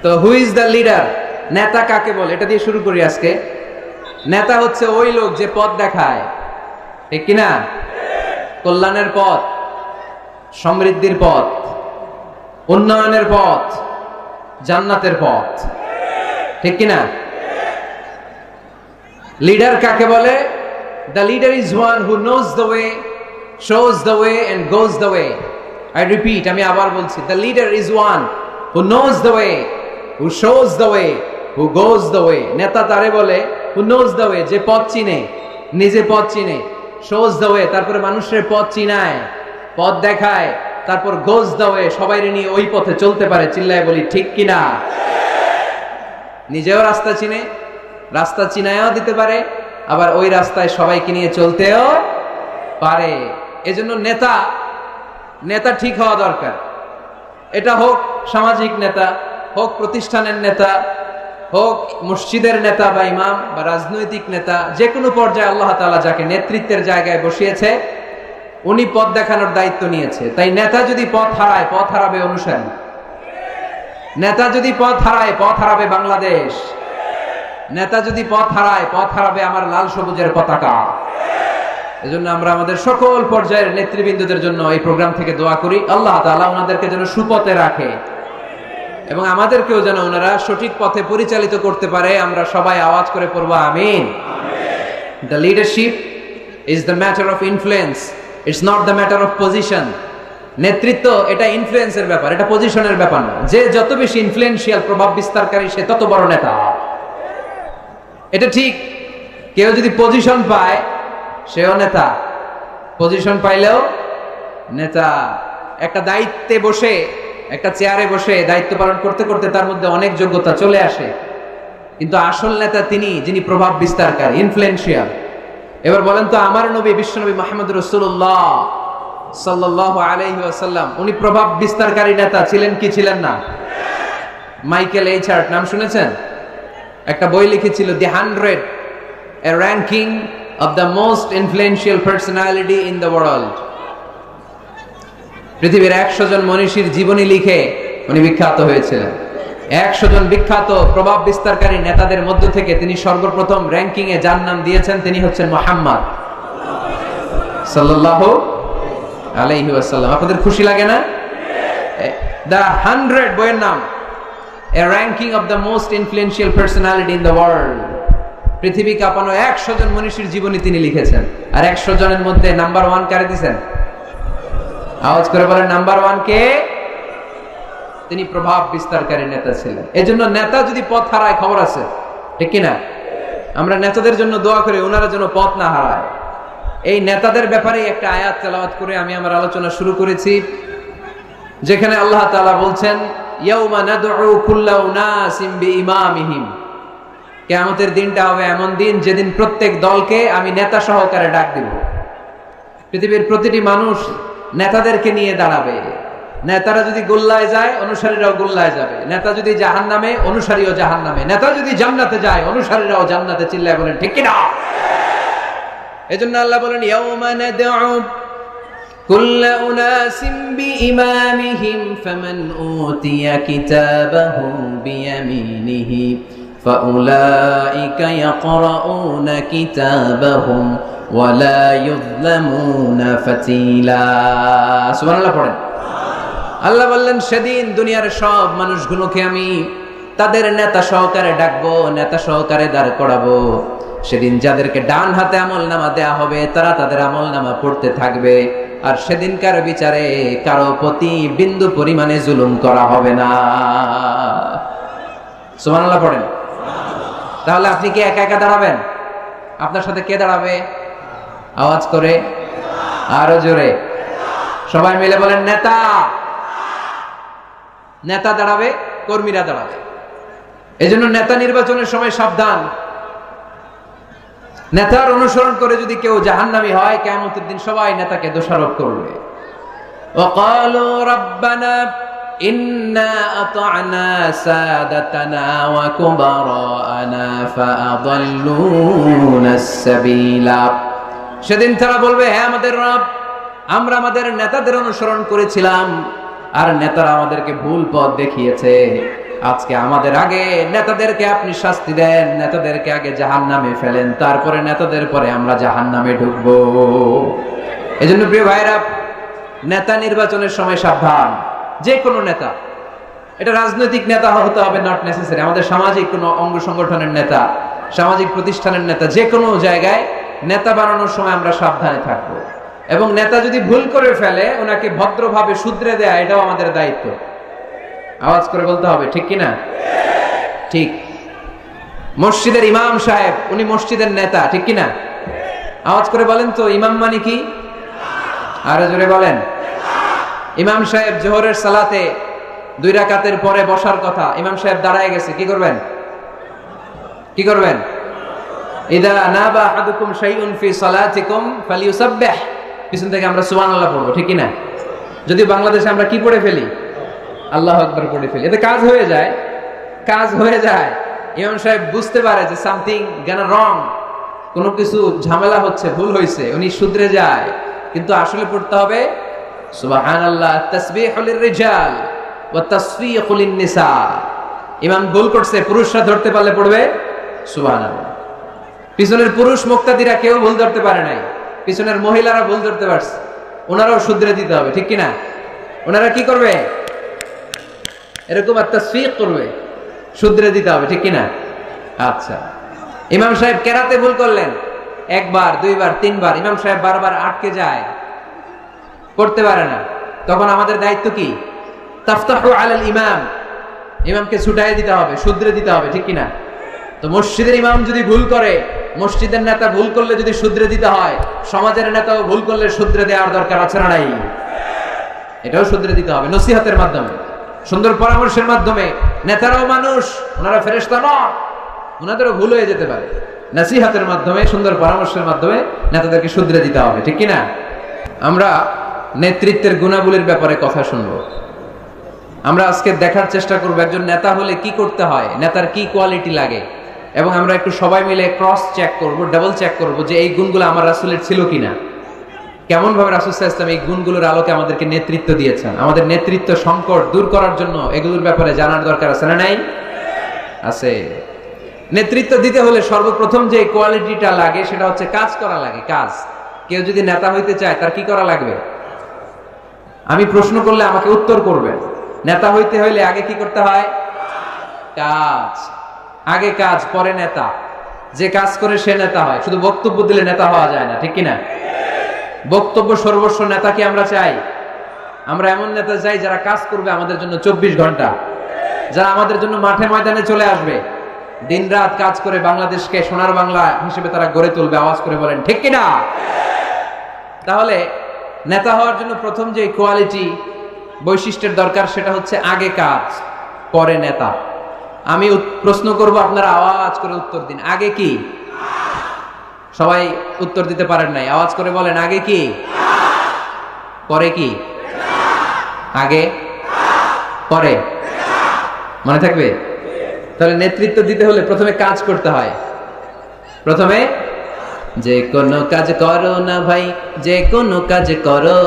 তো who is the leader? নেতা কাকে বলে এটা দিয়ে শুরু করি আজকে। নেতা হচ্ছে ওই লোক যে পথ দেখায়, ঠিক কিনা? কল্যাণের পথ, সমৃদ্ধির পথ, উন্নয়নের পথ, জান্নাতের পথ, ঠিক কিনা? লিডার কাকে বলে? The leader is one who knows the way, shows the way and goes the way. I repeat, আমি আবার বলছি, the leader is one who knows the way, who shows the way, who goes the way. নেতা তারে বলে who knows the way, যে পথ চিনে, নিজে পথ চিনে, shows the way, তারপরে মানুষের পথ চিনায়, পথ দেখায়, তারপর goes the way, সবাইরে নিয়ে ওই পথে চলতে পারে। চিল্লায় বলি ঠিক কিনা? নিজেও রাস্তা চিনে, রাস্তা চিনায়ও দিতে পারে, আবার ওই রাস্তায় সবাইকে নিয়ে চলতেও পারে। এজন্য নেতা নেতা ঠিক হওয়া দরকার। এটা হোক সামাজিক নেতা, হোক প্রতিষ্ঠানের নেতা, হোক মসজিদের নেতা বা ইমাম বা রাজনৈতিক নেতা, যে কোনো পর্যায়ে আল্লাহ তাআলা যাকে নেতৃত্বের জায়গায় বসিয়েছে উনি পথ দেখানোর দায়িত্ব নিয়েছে। তাই নেতা যদি পথ হারায়, পথ হারাবে অনুসারী। নেতা যদি পথ হারায়, পথ হারাবে বাংলাদেশ। নেতা যদি পথ হারায়, পথ হারাবে আমার লাল সবুজের পতাকা। এজন্য আমরা আমাদের সকল পর্যায়ের নেতৃবৃন্দদের জন্য এই প্রোগ্রাম থেকে দোয়া করি, আল্লাহ তাআলা ওনাদেরকে যেন সুপথে রাখে এবং আমাদেরকেও যেন ওনারা সঠিক পথে পরিচালিত করতে পারে। আমরা সবাই আওয়াজ করে পড়ব আমিন। The leadership is the matter of influence, it's not the matter of position. নেতৃত্ব এটা ইনফ্লুয়েন্সের ব্যাপার, এটা পজিশনের ব্যাপার না। যে যত বেশি ইনফ্লুয়েন্সিয়াল, প্রভাব বিস্তারকারী, সে তত বড় নেতা। এটা ঠিক। কেউ যদি পজিশন পায় সেও নেতা, পজিশন পাইলেও নেতা। একটা দায়িত্বে বসে, একটা চেয়ারে বসে দায়িত্ব পালন করতে করতে তার মধ্যে অনেক যোগ্যতা চলে আসে, কিন্তু আসল নেতা তিনি যিনি প্রভাব বিস্তারকারী, ইনফ্লুয়েন্সিয়াল। এবার বলেন তো, আমার নবী বিশ্বনবী মুহাম্মদ রাসূলুল্লাহ সাল্লাল্লাহু আলাইহি ওয়াসাল্লাম উনি প্রভাব বিস্তারকারী নেতা ছিলেন কি ছিলেন না? মাইকেল এইচ হার্ট নাম শুনেছেন? একটা বই লিখেছিল, দি 100, a ranking of the most influential personality in the world. পৃথিবীর 100 জন মনীষীর জীবনী লিখে উনি বিখ্যাত হয়েছিলেন। 100 জন বিখ্যাত প্রভাব বিস্তারকারী নেতাদের মধ্য থেকে তিনি সর্বপ্রথম র্যাঙ্কিং এ যার নাম দিয়েছেন তিনি হচ্ছেন মুহাম্মদ সাল্লাল্লাহু আলাইহি ওয়াসাল্লাম। আপনাদের খুশি লাগে না? দ্য 100 বইয়ের নাম, a ranking of the most influential personality in the world. পৃথিবী কাঁপানো 100 জন মনীষীর জীবনী তিনি লিখেছেন। আর 100 জনের মধ্যে নাম্বার 1 কারে দিয়েছেন? আওয়াজ করে বলেন, নাম্বার 1 কে? তিনি প্রভাব বিস্তারকারী নেতা ছিলেন। এজন্য নেতা যদি পথ হারায় খবর আছে, ঠিক কিনা? আমরা নেতাদের জন্য দোয়া করি ওনারা যেন পথ না হারায়। এই নেতাদের ব্যাপারে একটা আয়াত তেলাওয়াত করে আমি আমার আলোচনা শুরু করেছি, যেখানে আল্লাহ তাআলা বলছেন, ইয়াউমা নাদউ কুল্লা উনাসিম বিইমামিহিম। কিয়ামতের দিনটা হবে এমন দিন যেদিন প্রত্যেক দলকে আমি নেতা সহকারে ডাক দিব। পৃথিবীর প্রতিটি মানুষ নেতাদেরকে নিয়ে দাঁড়াবে। নেতারা যদি গোল্লায় যায়, অনুসারীরাও গোল্লায় যাবে। নেতা যদি জাহান্নামে, অনুসারীও জাহান্নামে। নেতা যদি জান্নাতে যায়, অনুসারীরাও জান্নাতে। চিল্লায় বলেন ঠিক কিনা? এজন্য আল্লাহ বলেন, ইয়াউমা নাদউ কুল্লা উনাসিম বিইমামিহিম ফামান উতিয়া কিতাবাহু বিয়ামিনিহি ফাউলাইকা ইয়াকরাউনা কিতাবাহুম ওয়ালা ইউযলামুনা ফাতিলা। সুবহানাল্লাহ পড়েন। আল্লাহ বললেন, সেদিন দুনিয়ার সব মানুষগুলোকে আমি তাদের নেতা সহকারে ডাকবো, নেতা সহকারে দাঁড় করাবো। সেদিন যাদেরকে ডান হাতে আমলনামা দেয়া হবে তারা তাদের আমলনামা পড়তে থাকবে। আর সেদিনকার বিচারে কারো প্রতি বিন্দু পরিমাণে জুলুম করা হবে না। সুবহানাল্লাহ পড়েন। তাহলে আপনি কি একা একা দাঁড়াবেন? আপনার সাথে কে দাঁড়াবে? আওয়াজ করে, আরো জোরে, সবাই মিলে বলেন নেতা। নেতা দাঁড়াবে, কর্মীরা দাঁড়াবে। এজন্য নেতা নির্বাচনের সময় সাবধান। নেতার অনুসরণ করে যদি কেউ জাহান্নামী হয়, কিয়ামতের দিন সবাই নেতাকে দোষারোপ করবে। ওয়াকালু রাব্বানা ইন্না আতা'না সাদাতানা ওয়া কুবারানা ফাআদাল্লুনাস সাবিলা। সেদিন তারা বলবে, হে আমাদের রব, আমরা আমাদের নেতাদের অনুসরণ করেছিলাম আর নেতারা আমাদেরকে ভুল পথ দেখিয়েছে। আজকে আমাদের আগে নেতাদেরকে আপনি শাস্তি দেন, নেতাদেরকে আগে জাহান্নামে ফেলেন, তারপরে নেতাদের পরে আমরা জাহান্নামে ঢুকবো। এজন্য প্রিয় ভাইরা, নেতা নির্বাচনের সময় সাবধান। যে কোনো নেতা, এটা রাজনৈতিক নেতা হতে হবে নট নেসেসারি, আমাদের সামাজিক কোনো অঙ্গ সংগঠনের নেতা, সামাজিক প্রতিষ্ঠানের নেতা, যে কোনো জায়গায় নেতা বানানোর সময় আমরা সাবধানে থাকবো। এবং নেতা যদি ভুল করে ফেলে ওনাকে ভদ্রভাবে শুধরে দেয়া, এটাও আমাদের দায়িত্ব। আওয়াজ করে বলতে হবে, ঠিক কিনা? ঠিক। মসজিদের ইমাম সাহেব, উনি মসজিদের নেতা, ঠিক কিনা? আওয়াজ করে বলেন তো, ইমাম মানে কি? আরো জোরে বলেন। ইমাম সাহেব জোহরের সালাতে 2 রাকাতের পরে বসার কথা, ইমাম সাহেব দাঁড়ায় গেছে, কি করবেন? কি করবেন? ইদা নাবা আহাদুকুম শাইউন ফি সালাতিকুম ফালিয়ুসাব্বিহ, পিছন থেকে আমরা সুবহানাল্লাহ পড়বো, ঠিক কিনা? যদি বাংলাদেশে আমরা কি পড়ে ফেলি? আল্লাহু আকবার পড়ে ফেলি, এতে কাজ হয়ে যায়। কাজ হয়ে যায়। ইমাম সাহেব বুঝতে পারে যে সামথিং গান রং, কোনো কিছু ঝামেলা হচ্ছে, ভুল হয়েছে, উনি শুধরে যায়। কিন্তু আসলে পড়তে হবে সুবহানাল্লাহ, তাসবিহু লিররিজাল ওয়া তাসফিকু লিন-নিসা। ইমাম ভুল করছে, পুরুষরা ধরতে পারলে পড়বে সুবহানাল্লাহ। পিছনের পুরুষ মুক্তাদিরা কেউ ভুল ধরতে পারে নাই, পিছনের মহিলারা ভুল ধরতে পারছে, ওনারাও শুধরে দিতে হবে, ঠিক কিনা? ওনারা কি করবে? এরকম তাসফিক করবে, শুধরে দিতে হবে, ঠিক কিনা? আচ্ছা, ইমাম সাহেব কেরাতে ভুল করলেন, 1 বার 2 বার 3 বার, ইমাম সাহেব বারবার আটকে যায়, করতে পারে না, তখন আমাদের দায়িত্ব কি? তাফতাহু আলাল ইমাম, ইমামকে ছুটাই দিতে হবে, শুধরে দিতে হবে, ঠিক কিনা? তো মসজিদের ইমাম যদি ভুল করে, মসজিদের নেতা ভুল করলে যদি শুধরে দিতে হয়, সমাজের নেতাও ভুল করলে শুধরে দেওয়ার দরকার আছে না নাই? এটাও শুধরে দিতে হবে নসিহতের মাধ্যমে, সুন্দর পরামর্শের মাধ্যমে। নেতারাও মানুষ, ওনারা ফেরেশতা নয়, ওনাদেরও ভুল হয়ে যেতে পারে। নসিহতের মাধ্যমে, সুন্দর পরামর্শের মাধ্যমে নেতাদেরকে শুধরে দিতে হবে, ঠিক কিনা? আমরা নেতৃত্বের গুণাবলীর ব্যাপারে কথা শুনবো। আমরা আজকে দেখার চেষ্টা করব একজন নেতা হলে কি করতে হয়, নেতার কি কোয়ালিটি লাগে, এবং আমরা একটু সবাই মিলে ক্রস চেক করব, ডাবল চেক করব যে এই গুণগুলো আমার রাসূলের ছিল কিনা, কেমন ভাবে রাসূল সাল্লাল্লাহু আলাইহি ওয়াসাল্লাম এই গুণগুলোর আলোকে আমাদেরকে নেতৃত্ব দিয়েছেন। আমাদের নেতৃত্ব সংকট দূর করার জন্য এগুলোর ব্যাপারে জানার দরকার আছে না নাই? আছে। নেতৃত্ব দিতে হলে সর্বপ্রথম যে কোয়ালিটিটা লাগে সেটা হচ্ছে কাজ করা লাগে। কাজ। কেউ যদি নেতা হইতে চায় তার কি করা লাগবে? আমি প্রশ্ন করলে আমাকে উত্তর করবেন। নেতা হইতে হইলে আগে কি করতে হয়? কাজ। আগে কাজ, পরে নেতা। যে কাজ করে সে নেতা হয়। শুধু বক্তব্য দিলে নেতা হওয়া যায় না, ঠিক কিনা? বক্তব্য সর্বস্ব নেতা কি আমরা চাই? আমরা এমন নেতা চাই যারা কাজ করবে আমাদের জন্য 24 ঘন্টা, যারা আমাদের জন্য মাঠে ময়দানে চলে আসবে, দিন রাত কাজ করে বাংলাদেশকে সোনার বাংলা হিসেবে তারা গড়ে তুলবে। আওয়াজ করে বলেন ঠিক কিনা? তাহলে নেতা হওয়ার জন্য প্রথম যে কোয়ালিটি, বৈশিষ্ট্যের দরকার সেটা হচ্ছে আগে কাজ, পরে নেতা। আমি প্রশ্ন করব, আপনারা আওয়াজ করে উত্তর দিন। আগে কি? সবাই উত্তর দিতে পারেন নাই, আওয়াজ করে বলেন আগে কি? পরে কি? আগে পরে, মনে থাকবে? তাহলে নেতৃত্ব দিতে হলে প্রথমে কাজ করতে হয়। প্রথমে যে কোনো কাজ করো না ভাই, যে কোনো কাজ করো,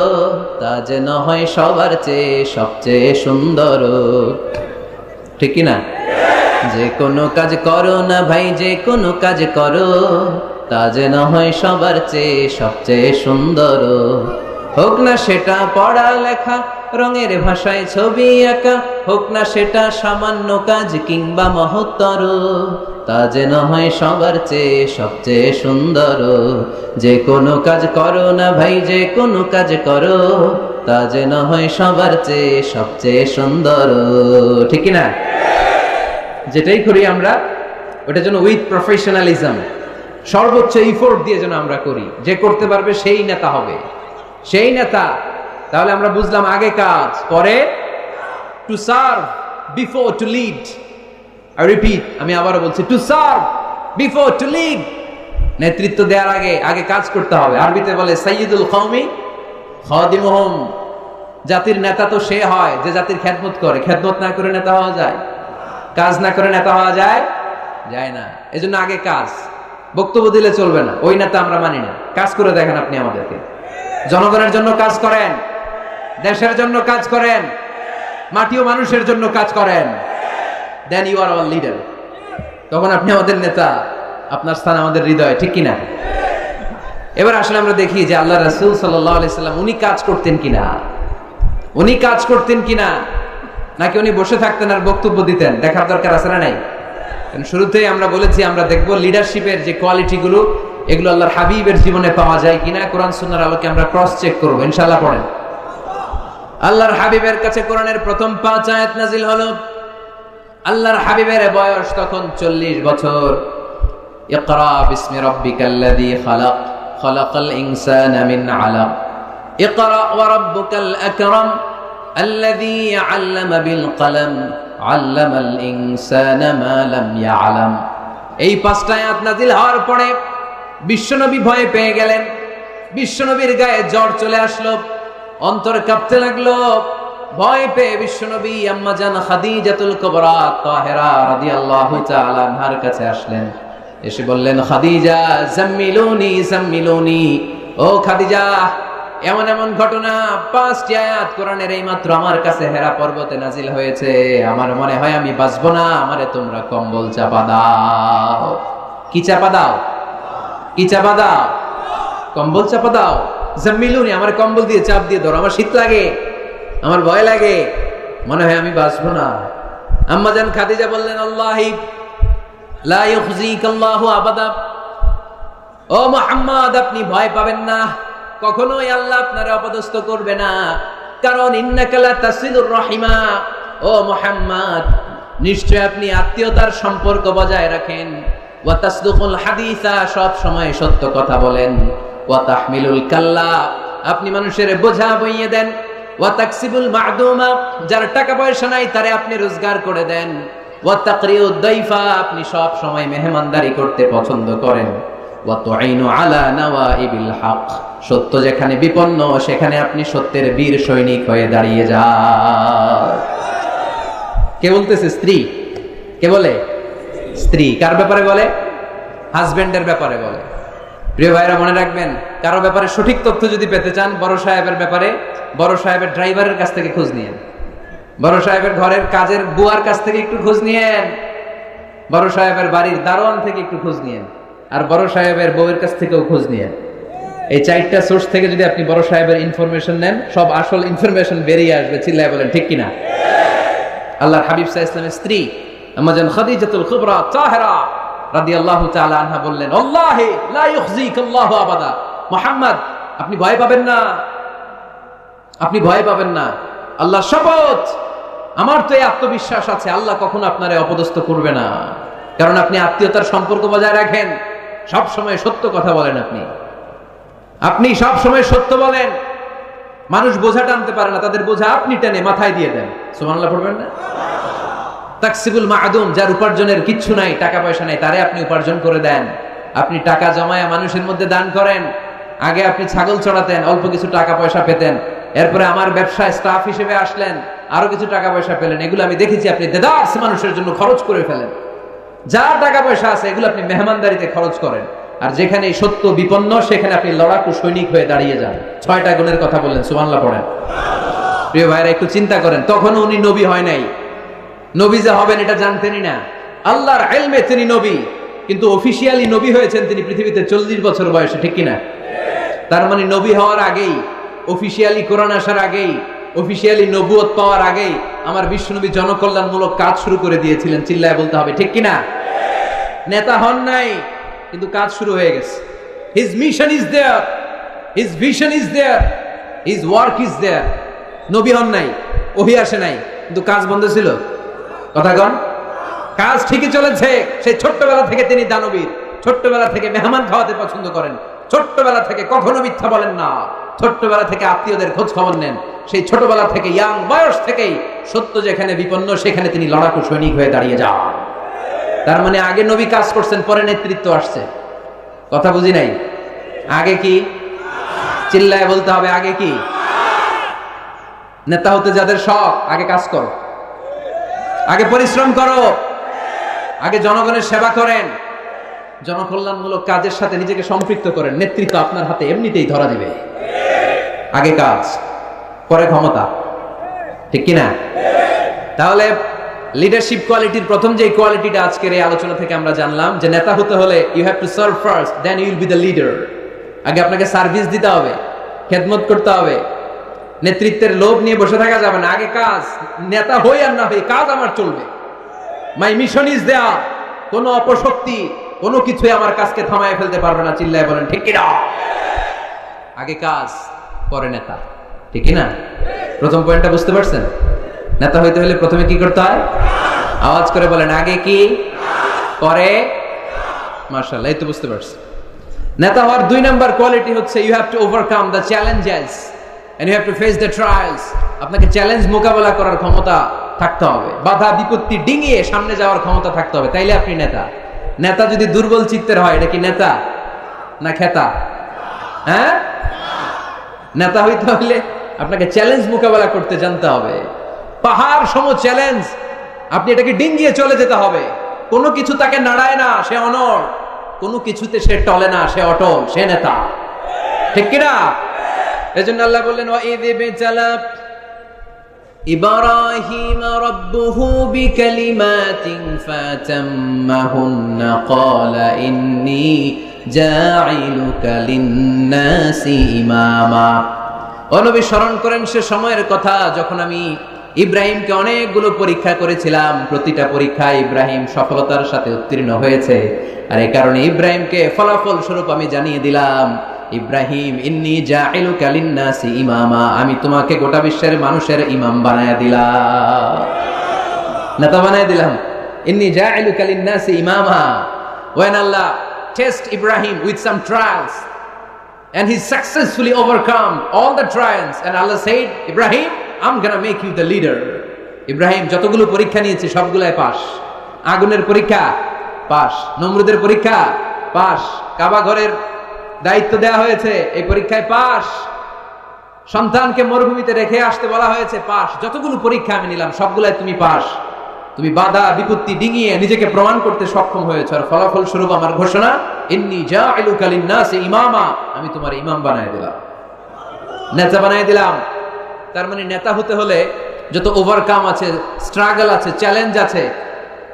তা যেন হয় সবার চেয়ে সবচেয়ে সুন্দর, ঠিক কি না? যে কোনো কাজ করো না ভাই, যে কোনো কাজ করো, তা যেন হয় সবার চেয়ে সবচেয়ে সুন্দর। হোক না সেটা পড়া লেখা, রঙের ভাষায় ছবি আঁকা, হোক না সেটা সামান্য কাজ কিংবা মহত্তর, তা যেন হয় সবার চেয়ে সবচেয়ে সুন্দর। যে কোনো কাজ করো না ভাই, যে কোনো কাজ করো, তা যেন হয় সবার চেয়ে সবচেয়ে সুন্দর, ঠিক না? যেটাই করি আমরা ওটা যেন উইথ প্রফেশনালিজম, সর্বোচ্চ ইফোর্ট দিয়ে যেন আমরা করি। যে করতে পারবে সেই নেতা হবে, সেই নেতা। তাহলে আমরা বুঝলাম আগে কাজ, পরে to serve before to lead. I repeat, আমি আবারও বলছি, to serve before to lead. নেতৃত্ব দেওয়ার আগে আগে কাজ করতে হবে। আরবিতে বলে সাইয়্যিদুল কওমি খাদিমুহুম। জাতির নেতা তো সে হয় যে জাতির খেদমত করে। খেদমত না করে নেতা হওয়া যায়? কাজ না করে নেতা হওয়া যায়? যায় না। এজন্য আগে কাজ। বক্তব্য দিলে চলবে না, ওই নেতা আমরা মানি না। কাজ করে দেখেন আপনি আমাদেরকে। জনগণের জন্য কাজ করেন, দেশের জন্য কাজ করেন, মাটি ও মানুষের জন্য কাজ করেন। Then you are our leader. তখন আপনি আমাদের নেতা, আপনার স্থান আমাদের হৃদয়, ঠিক কিনা? এবার আসলে আমরা দেখি যে আল্লাহ রাসূল সাল্লাল্লাহু আলাইহি সাল্লাম উনি কাজ করতেন কিনা, উনি কাজ করতেন কিনা, নাকি উনি বসে থাকতেন আর বক্তব্য দিতেন? দেখার দরকার আছে না নাই? কারণ শুরুতেই আমরা বলেছি আমরা দেখব লিডারশিপের যে কোয়ালিটিগুলো, এগুলো আল্লাহর হাবিবের জীবনে পাওয়া যায় কিনা কোরআন সুন্নাহর আলোকে আমরা ক্রস চেক করব ইনশাআল্লাহ। পড়েন। আল্লাহর হাবিবের কাছে কোরআনের প্রথম 5 আয়াত নাজিল হলো। আল্লাহর হাবিবের বয়স তখন 40 বছর। ইকরা বিসমি রাব্বিকাল্লাযী খালাক, খালাকাল ইনসানা মিন আলাক, ইকরা ওয়া রাব্বুকাল আকরাম আল্লাযী আল্লামা বিল কলম, আল্লামাল ইনসানা মা লাম ইয়ালাম। এই 5টা আয়াত নাজিল হওয়ার পরে বিশ্বনবী ভয় পেয়ে গেলেন। বিশ্বনবীর গায়ে জ্বর চলে আসলো, অন্তর কাঁপতে লাগলো। ভয় পেয়ে বিশ্বনবী আম্মা জান খাদিজাতুল কুবরা তাহেরা রাদিয়াল্লাহু তাআলা আনহার কাছে আসলেন। এসে বললেন, খাদিজা জাম্মিলুনি জাম্মিলুনি, ও খাদিজা, এমন এমন ঘটনা 5টি আয়াত কোরআনের এই মাত্র আমার কাছে হেরা পর্বতে নাজিল হয়েছে, আমার মনে হয় আমি বাঁচবো না, আমারে তোমরা কম্বল চাপা দাও। কি চাপা দাও? কি চাপা দাও? কম্বল চাপা দাও। জাম্মিলুনি, আমার কম্বল দিয়ে চাপ দিয়ে ধরো, আমার শীত লাগে, আমার ভয় লাগে, মনে হয় আমি বাঁচবো না। আম্মা জান খাদিজা বললেন, আল্লাহি লা ইউখজিকাল্লাহু আবাদা, ও মুহাম্মদ আপনি ভয় পাবেন না, কখনোই আল্লাহ আপনারে অপদস্থ করবে না, কারণ ইন্নাকা লা তাসিলুর রাহিমা, ও মুহাম্মদ নিশ্চয় আপনি আত্মীয়তার সম্পর্ক বজায় রাখেন, ওয়া তাসদুকুল হাদিসা, সব সময় সত্য কথা বলেন, ওয়া তাহমিলুল কাল্লা, আপনি মানুষের বোঝা বইয়ে দেন, ওয়া তাকসিবুল মা'দুমা, যার টাকা পয়সা নাই তারে আপনি রোজগার করে দেন, ওয়া তাকরিউদ দাইফা, আপনি সব সময় মেহমানদারি করতে পছন্দ করেন, ওয়া তুঈনু আলা নাওয়াইবিল হক, সত্য যেখানে বিপন্ন সেখানে আপনি সত্যের বীর সৈনিক হয়ে দাঁড়িয়ে যান। কে বলতেছে? স্ত্রী। কে বলে? স্ত্রী। কার ব্যাপারে বলে? হাজবেন্ডের ব্যাপারে বলে। প্রিয় ভাইরা মনে রাখবেন, কারো ব্যাপারে সঠিক তথ্য যদি পেতে চান, বড় সাহেবের ব্যাপারে বড় সাহেবের ড্রাইভারের কাছ থেকে খোঁজ নিয়েন, বড় সাহেবের ঘরের কাজের বুয়ার কাছ থেকে একটু খোঁজ নিয়েন, বড় সাহেবের বাড়ির দারোয়ান থেকে একটু খোঁজ নিয়েন, আর বড় সাহেবের বউয়ের কাছ থেকেও খোঁজ নিয়েন। এই 4টা সোর্স থেকে যদি আপনি বড় সাহেবের ইনফরমেশন নেন, সব আসল ইনফরমেশন বেরিয়ে আসবে। চিল্লায় বলেন ঠিক কিনা? আল্লাহর হাবিব সাল্লাল্লাহু আলাইহি ওয়াসাল্লামের স্ত্রী আম্মা জান খাদিজাতুল কুবরা তাহেরা রাদিয়াল্লাহু তাআলা আনহা বললেন, আল্লাহি লা ইউখজিকাল্লাহু আবাদা, মুহাম্মদ আপনি ভয় পাবেন না, আপনি ভয় পাবেন না, আল্লাহর শপথ, আমার তো এই আত্মবিশ্বাস আছে আল্লাহ কখনো আপনারে অপদস্থ করবে না, কারণ আপনি আত্মীয়তার সম্পর্ক বজায় রাখেন, সব সময় সত্য কথা বলেন, আপনি সব সময় সত্য বলেন। মানুষ বোঝা টানতে পারে না, তাদের বোঝা আপনি টেনে মাথায় দিয়ে দেন। সুবহানাল্লাহ পড়বেন না? তাকসিবুল মা'দুম, যার উপার্জনের কিচ্ছু নাই, টাকা পয়সা নাই, তারে আপনি উপার্জন করে দেন। আপনি টাকা জমায় মানুষের মধ্যে দান করেন। আগে আপনি ছাগল চড়াতেন, অল্প কিছু টাকা পয়সা পেতেন, এরপরে আমার ব্যবসায় স্টাফ হিসেবে আসলেন, আরো কিছু টাকা পয়সা পেলেন, এগুলো আমি দেখেছি আপনি দেদার্স মানুষের জন্য খরচ করে ফেলেন। যার টাকা পয়সা আছে এগুলো আপনি মেহমানদারিতে খরচ করেন, আর যেখানে সত্য বিপন্ন সেখানে আপনি লড়াকু সৈনিক হয়ে দাঁড়িয়ে যান। 6টা গুণের কথা বললেন, সুবহানাল্লাহ পড়েন। প্রিয় ভাইরা একটু চিন্তা করেন, তখন উনি নবী হয় নাই, নবী যে হবেন এটা জানতেনই না। আল্লাহর ইলমে তিনি নবী, কিন্তু অফিশিয়ালি নবী হয়েছেন তিনি পৃথিবীতে 40 বছর বয়সে, ঠিক কিনা? তার মানে নবী হওয়ার আগেই, অফিশিয়ালি কোরআন আসার আগেই, অফিশিয়ালি নবুয়ত পাওয়ার আগেই আমার বিশ্বনবী জনকল্যাণমূলক কাজ শুরু করে দিয়েছিলেন। চিল্লায় বলতে হবে ঠিক কিনা? নেতা হন নাই, কিন্তু কাজ শুরু হয়ে গেছে। His mission is there, his vision is there, his work is there. নবী হন নাই, ওহী আসে নাই, কিন্তু কাজ বন্ধ ছিল। কথা কন, কাজ ঠিকই চলেছে। সেই ছোট্টবেলা থেকে তিনি দানবীর, ছোট্টবেলা থেকে মেহমান খাওয়াতে পছন্দ করেন, ছোট্টবেলা থেকে কখনো মিথ্যা বলেন না, ছোট্টবেলা থেকে আত্মীয়দের খোঁজ খবর নেন। সেই ছোটবেলা থেকে, ইয়াং বয়স থেকেই সত্য যেখানে বিপন্ন সেখানে তিনি লড়াকু সৈনিক হয়ে দাঁড়িয়ে যান। তার মানে আগে নবী কাজ করছেন, পরে নেতৃত্ব আসছে। কথা বুঝি নাই? আগে কি? চিল্লায় বলতে হবে, আগে কি? নেতা হতে যাদের শখ, আগে কাজ করো, আগে পরিশ্রম করো, আগে জনগণের সেবা করেন, জনকল্যাণমূলক কাজের সাথে নিজেকে সম্পৃক্ত করেন। নেতৃত্ব আপনার হাতে এমনিতেই ধরা দিবে। আগে কাজ, পরে ক্ষমতা, ঠিক কিনা? তাহলে লিডারশিপ কোয়ালিটির প্রথম যে কোয়ালিটিটা আজকের এই আলোচনা থেকে আমরা জানলাম যে নেতা হতে হলে you have to serve first, then you will be the leader. আগে আপনাকে সার্ভিস দিতে হবে, খেদমত করতে হবে। নেতৃত্বের লোভ নিয়ে বসে থাকা যাবে না, আগে কাজ। নেতা হই আর না হই, কাজ আমার চলবে। মাই মিশন ইজ দেয়ার। কোনো অপশক্তি, কোনো কিছুই আমার কাজকে থামায় ফেলতে পারবে না। চিল্লায় বলেন ঠিক কিনা? আগে কাজ, পরে নেতা, ঠিক না? প্রথম পয়েন্টটা বুঝতে পারছেন? নেতা হইতে হলে প্রথমে কি করতে হয়? আওয়াজ করে বলেন, আগে কি, পরে। মাশাআল্লাহ, এই তো বুঝতে পারছি। নেতা হওয়ার 2 নাম্বার কোয়ালিটি হচ্ছে you have to overcome the challenges and you have to face the trials. আপনাকে চ্যালেঞ্জ মোকাবেলা করার ক্ষমতা থাকতে হবে, বাধা বিপত্তি ডিঙিয়ে সামনে যাওয়ার ক্ষমতা থাকতে হবে, তাইলে আপনি নেতা। নেতা যদি দুর্বল চিত্তের হয়, এটা কি নেতা না খেতা? হ্যাঁ, নেতা হইতে হলে আপনাকে চ্যালেঞ্জ মোকাবেলা করতে জানতে হবে। পাহাড় সম চ্যালেঞ্জ, আপনি এটাকে ডিঙ্গিয়ে চলে যেতে হবে। কোনো কিছু তাকে নাড়ায় না, সে অনড়। কোনো কিছুতে সে টলে না, সে অটল, সে নেতা, ঠিক কিনা? এজন্য আল্লাহ বললেন, ওয়াইদ বিতালা ইব্রাহিম রাব্বুহু বিকালিমাতিন ফাতাম্মাহুন্না ক্বালা ইন্নী জাঈলুকা লিন-নাসি ইমামা। ও নবী, স্মরণ করেন সে সময়ের কথা যখন আমি ইব্রাহিমকে অনেকগুলো পরীক্ষা করেছিলাম। প্রতিটা পরীক্ষায় ইব্রাহিম সফলতার সাথে উত্তীর্ণ হয়েছে। আর এই কারণে ইব্রাহিমকে ফলাফল স্বরূপ আমি জানিয়ে দিলাম, ইব্রাহিম ইন্নী জাঈলুকা লিন-নাসি ইমামা, আমি তোমাকে গোটা বিশ্বের মানুষের ইমাম বানায়া দিলাম, নেতা বানায়া দিলাম। ইন্নী জাঈলুকা লিন-নাসি ইমামা। When Allah test Ibrahim with some trials and he successfully overcome all the trials, and Allah said, Ibrahim, I'm gonna make you the leader. Ibrahim যতগুলো পরীক্ষা নিয়েছে সবগুলাই পাস। আগুনের পরীক্ষা পাস, নমরুদের পরীক্ষা পাস, কাবা ঘরের দায়িত্ব দেওয়া হয়েছে, এই পরীক্ষায় পাস। সন্তানকে মরুভূমিতে রেখে আসতে বলা হয়েছে, পাস। যতগুলো পরীক্ষা আমি নিলাম সবগুলাই তুমি পাস। তুমি বাধা বিপত্তি ডিঙিয়ে নিজেকে প্রমাণ করতে সক্ষম হয়েছে। আর ফলাফল স্বরূপ আমার ঘোষণা, ইন্নী জাঈলুকা লিন-নাসি ইমামা, আমি তোমার ইমাম বানায় দিলাম, নেতা বানায় দিলাম। তার মানে নেতা হতে হলে যত ওভারকাম আছে, স্ট্রাগল আছে, চ্যালেঞ্জ আছে,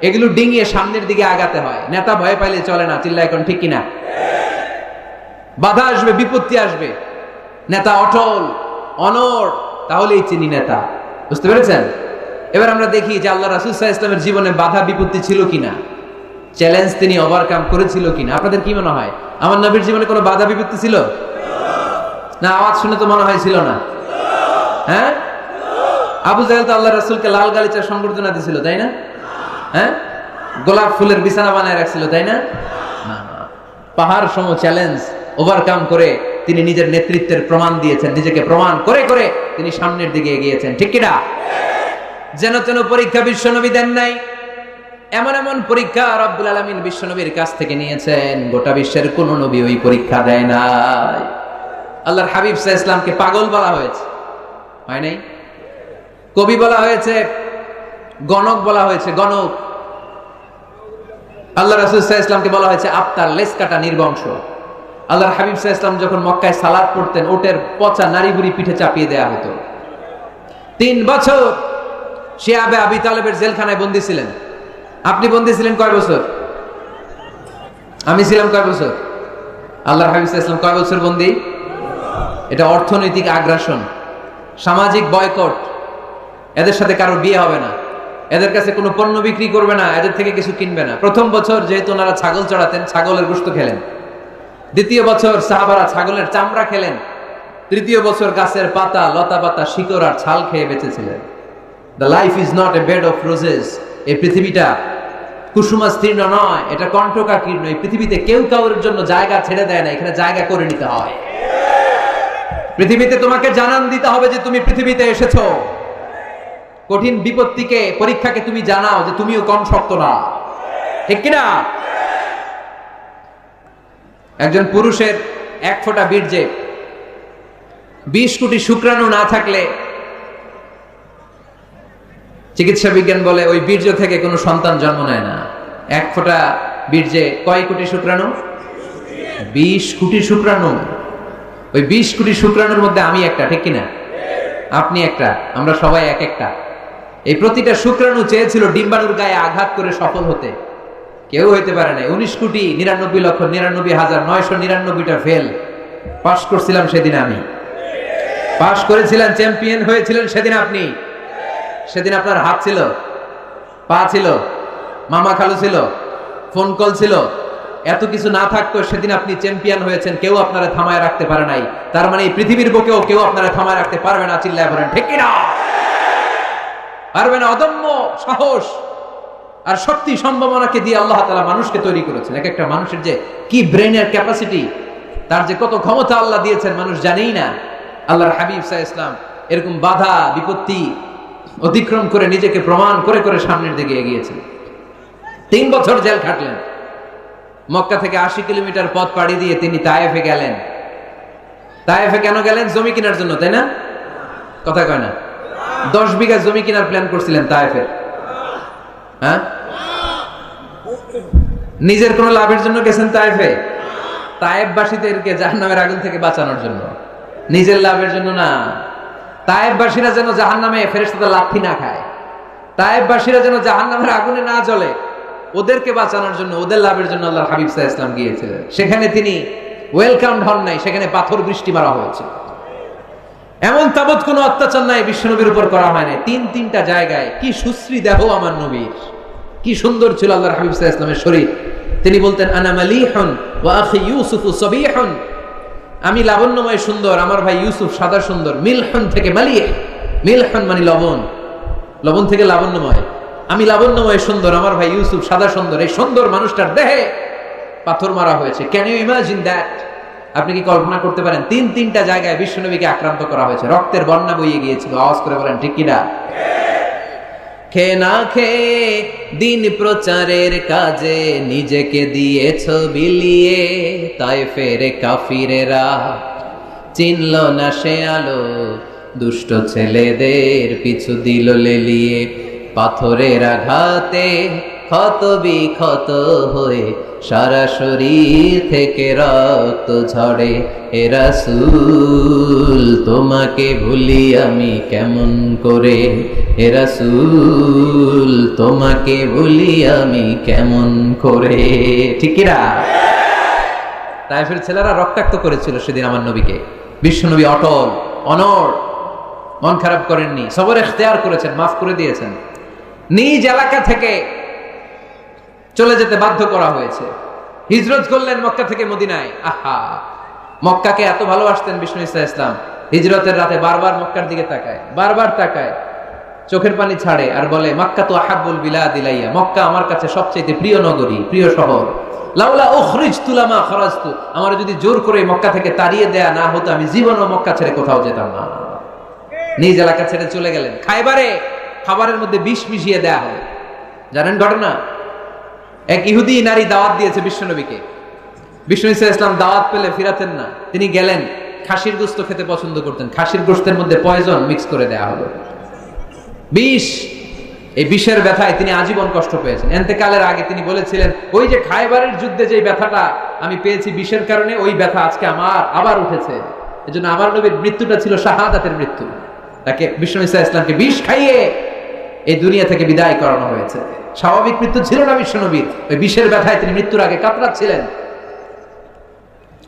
এগুলো ডিঙিয়ে সামনের দিকে আগাতে হয়। নেতা ভয় পাইলে চলে না। চিল্লা এখন ঠিক কিনা? বাধা আসবে, বিপত্তি আসবে, নেতা অটল অনড়, তাহলেই চিনি নেতা। বুঝতে পেরেছেন? এবার আমরা দেখি যে আল্লাহ রাসূল সাল্লাল্লাহু আলাইহি ওয়াসাল্লামের জীবনে বাধা বিপত্তি ছিল কিনা, চ্যালেঞ্জ তিনি ওভারকাম করেছিল কিনা। আপনাদের কি মনে হয়, আমার নবীর জীবনে কোনো বাধা বিপত্তি ছিল না? আওয়াজ শুনে তো মনে হয় ছিল না। হ্যাঁ, আবু জাহেল তো আল্লাহ রাসূলকে লাল গালিচার সংবর্ধনা দিছিল, তাই না? হ্যাঁ, গোলাপ ফুলের বিছানা বানায় রাখছিল, তাই না? পাহাড় সম চ্যালেঞ্জ ওভারকাম করে তিনি নিজের নেতৃত্বের প্রমাণ দিয়েছেন। নিজেকে প্রমাণ করে করে তিনি সামনের দিকে এগিয়েছেন, ঠিক কিনা? যেন তেন পরীক্ষা বিশ্বনবী দেন নাই। এমন এমন পরীক্ষা রব্বুল আলামিন বিশ্বনবীর কাছ থেকে নিয়েছেন, গোটা বিশ্বের কোন নবী ওই পরীক্ষা দেয় নাই। আল্লাহর হাবিব সাল্লাল্লাহু আলাইহি ওয়াসাল্লামকে পাগল বলা হয়েছে, হয় নাই? কবি বলা হয়েছে, গণক বলা হয়েছে, গণক। আল্লাহ রাসূল সাল্লাল্লাহু আলাইহি ওয়াসাল্লামকে বলা হয়েছে আফতার, লেস কাটা, নির্বংশ। আল্লাহর হাবিব সাল্লাল্লাহু আলাইহি ওয়াসাল্লাম যখন মক্কায় সালাত পড়তেন, ওটের পচা নারী বুড়ি পিঠে চাপিয়ে দেয়া হতো। 3 বছর শিয়াবে আবি তালেবের জেলখানায় বন্দী ছিলেন। আপনি বন্দী ছিলেন কয় বছর? আমি ছিলাম কয় বছর? আল্লাহর হাবিব সাল্লাল্লাহু আলাইহি ওয়াসাল্লাম কয় বছর বন্দী? এটা অর্থনৈতিক আগ্রাসন, সামাজিক বয়কট। এদের সাথে কারোর বিয়ে হবে না, এদের কাছে কোনো পণ্য বিক্রি করবে না, এদের থেকে কিছু কিনবে না। প্রথম বছর যেহেতু ওনারা ছাগল চড়াতেন, ছাগলের গোশত খেলেন। দ্বিতীয় বছর সাহাবারা ছাগলের চামড়া খেলেন। তৃতীয় বছর গাছের পাতা, লতা পাতা, শিকড় আর ছাল খেয়ে বেঁচেছিলেন। The life is not a bed of roses. এই পৃথিবীটা কুসুমাস্তীর্ণ নয়, এটা কণ্টকাকীর্ণ। এই পৃথিবীতে কেউ কারোর জন্য জায়গা ছেড়ে দেয় না, এখানে জায়গা করে নিতে হয়। পৃথিবীতে তোমাকে জানান দিতে হবে যে তুমি পৃথিবীতে এসেছো। কঠিন বিপত্তিকে, পরীক্ষাকে তুমি জানাও যে তুমিও কম শক্ত না, ঠিক কিনা? একজন পুরুষের 1 ফোঁটা বীর্যে 20 কোটি শুক্রাণু না থাকলে চিকিৎসা বিজ্ঞান বলে ওই বীর্য থেকে কোনো সন্তান জন্ম নেয় না। 1 ফোঁটা বীর্যে কয় কোটি শুক্রাণু? 20 কোটি শুক্রাণু। ওই 20 কোটি শুক্রাণুর মধ্যে আমি একটা, ঠিক কিনা? আপনি একটা, আমরা সবাই এক একটা। এই প্রতিটা শুক্রাণু চেয়েছিল ডিম্বাণুর গায়ে আঘাত করে সফল হতে, কেউ হইতে পারে না। 19,99,99,999টা ফেল, পাশ করছিলাম সেদিন আমি, পাশ করেছিলেন, চ্যাম্পিয়ন হয়েছিলেন সেদিন আপনি। সেদিন আপনার হাত ছিল, পা ছিল, মামা খালু ছিল, ফোন কল ছিল, এত কিছু না থাকতো সেদিন আপনি চ্যাম্পিয়ন হয়েছেন। কেউ আপনারা থামায় রাখতে পারে নাই। তার মানে এই পৃথিবীর বুকেও কেউ আপনারা থামায় রাখতে পারবে না। চিল্লায় বলেন ঠিক কিনা? পারবে না। অদম্য সাহস আর শক্তি সম্ভাবনাকে দিয়ে আল্লাহ তাআলা মানুষকে তৈরি করেছেন। এক একটা মানুষের যে কি ব্রেনের ক্যাপাসিটি, তার যে কত ক্ষমতা আল্লাহ দিয়েছেন মানুষ জানেই না। আল্লাহর হাবিব সাল্লাল্লাহু আলাইহি ওয়াসাল্লাম এরকম বাধা বিপত্তি অতিক্রম করে নিজেকে প্রমাণ করে করে সামনের দিকে এগিয়েছেন। 3 বছর জেল খাটলেন। মক্কা থেকে 80 কিলোমিটার পথ পাড়ি দিয়ে তিনি তায়েফে গেলেন। তায়েফে কেন গেলেন? জমি কেনার জন্য, তাই না? কথা কয় না? 10 বিঘা জমি কেনার প্ল্যান করছিলেন তায়েফের। হ্যাঁ, নিজের কোন লাভের জন্য গেছেন তায়েফে? তায়েফবাসীদেরকে জাহান্নামের আগুন থেকে বাঁচানোর জন্য, নিজের লাভের জন্য না। তায়েফবাসীরা যেন জাহান্নামে ফেরেশতাদের লাথি না খায়, তায়েফবাসীরা যেন জাহান্নামের আগুনে না জ্বলে, ওদেরকে বাঁচানোর জন্য, ওদের লাভের জন্য আল্লাহর হাবিব সাল্লাল্লাহু আলাইহি ওয়াসাল্লাম গিয়েছিলেন। সেখানে তিনি ওয়েলকামড হন নাই, সেখানে পাথর বৃষ্টি মারা হয়েছে। এমন তাবৎ কোনো অত্যাচার নাই বিশ্বনবীর উপর করা হয় নাই। 3টা জায়গায় কি সুশ্রী দেহ আমার নবীর, কি সুন্দর ছিল আল্লাহর হাবিব সাল্লাল্লাহু আলাইহি ওয়াসাল্লামের শরীর। তিনি বলতেন আনা মালিহুন ওয়া আখি ইউসুফু সাবিহুন, আমি লাবণ্যময় সুন্দর, আমার ভাই ইউসুফ সাদা সুন্দর। মিলহুন থেকে মালিহ, মিলহুন মানে লবণ, লবণ থেকে লাবণ্যময়। আমি লাবণ্যময় সুন্দর, আমার ভাই ইউসুফ সাদা সুন্দর। এই সুন্দর মানুষটার দেহে পাথর মারা হয়েছে। Can you imagine that? আপনি কি কল্পনা করতে পারেন? 3টা জায়গায় বিশ্বনবীকে আক্রান্ত করা হয়েছে, রক্তের বন্যা বইয়ে গিয়েছিল। আওয়াজ করে বলেন ঠিক কিনা? খেয়ে না খেয়ে দিন প্রচারের কাজে নিজেকে দিয়েছ বিলিয়ে, তায়েফের কাফিরেরা চিনল না সে আলো, দুষ্ট ছেলেদের পিছু দিল লেলিয়ে। পাথরের আঘাতে ক্ষত বিক্ষত হয়ে সারা শরীর থেকে রক্ত ঝরে। হে রাসূল তোমাকে ভুলি আমি কেমন করে, হে রাসূল তোমাকে ভুলি আমি কেমন করে। ঠিক কি না? তায়েফের ছেলেরা রক্তাক্ত করেছিল সেদিন আমার নবীকে। বিশ্বনবী অটল অনড়, মন খারাপ করেননি, সবর ইখতিয়ার করেছেন, মাফ করে দিয়েছেন। নিজ এলাকা থেকে চলে যেতে বাধ্য করা হয়েছে, হিজরত করলেন মক্কা থেকে মদিনায়। আহা, মক্কাকে এত ভালোবাসতেন বিষ্ণু ইসা ইসলাম। হিজরতের রাতে বারবার মক্কার দিকে তাকায়, বারবার তাকায়, চোখের পানি ছাড়ে আর বলে মক্কা তো আহাব্বুল বিলাদ ইলাইয়া, মক্কা আমার কাছে সবচেয়ে প্রিয় নগরী, প্রিয় শহর। লাউলা উখরিজতু লামা খরাজতু, আমার যদি জোর করে মক্কা থেকে তাড়িয়ে দেয়া না হতো আমি জীবনও মক্কা ছেড়ে কোথাও যেতাম না। নিজ এলাকা ছেড়ে চলে গেলেন। খাইবারে খাবারের মধ্যে বিষ মিশিয়ে দেয়া হয়, জানেন ঘটনা? এক ইহুদি নারী দাওয়াত দিয়েছে বিশ্বনবীকে। বিষ্ণু ইসা ইসলাম দাওয়াত পেলে ফিরাতেন না। তিনি গেলেন, খাসির গোশত খেতে পছন্দ করতেন। খাসির গোশতের মধ্যে পয়জন মিক্স করে দেয়া হলো, বিষ। এই বিষের ব্যথায় তিনি আজীবন কষ্ট পেয়েছেন। এন্তেকালের আগে তিনি বলেছিলেন, ওই যে খাইবারের যুদ্ধে যে ব্যথাটা আমি পেয়েছি বিষের কারণে, ওই ব্যথা আজকে আমার আবার উঠেছে। এজন্য আমার নবীর মৃত্যুটা ছিল শাহাদাতের মৃত্যু। তাকে বিষ্ণু ইসা ইসলামকে বিষ খাইয়ে এই দুনিয়া থেকে বিদায় করানো হয়েছে। স্বাভাবিক মৃত্যু ছিল না বিশ্বনবীর, ওই বিষের ব্যথায় তিনি মৃত্যুর আগে কাতরাচ্ছিলেন।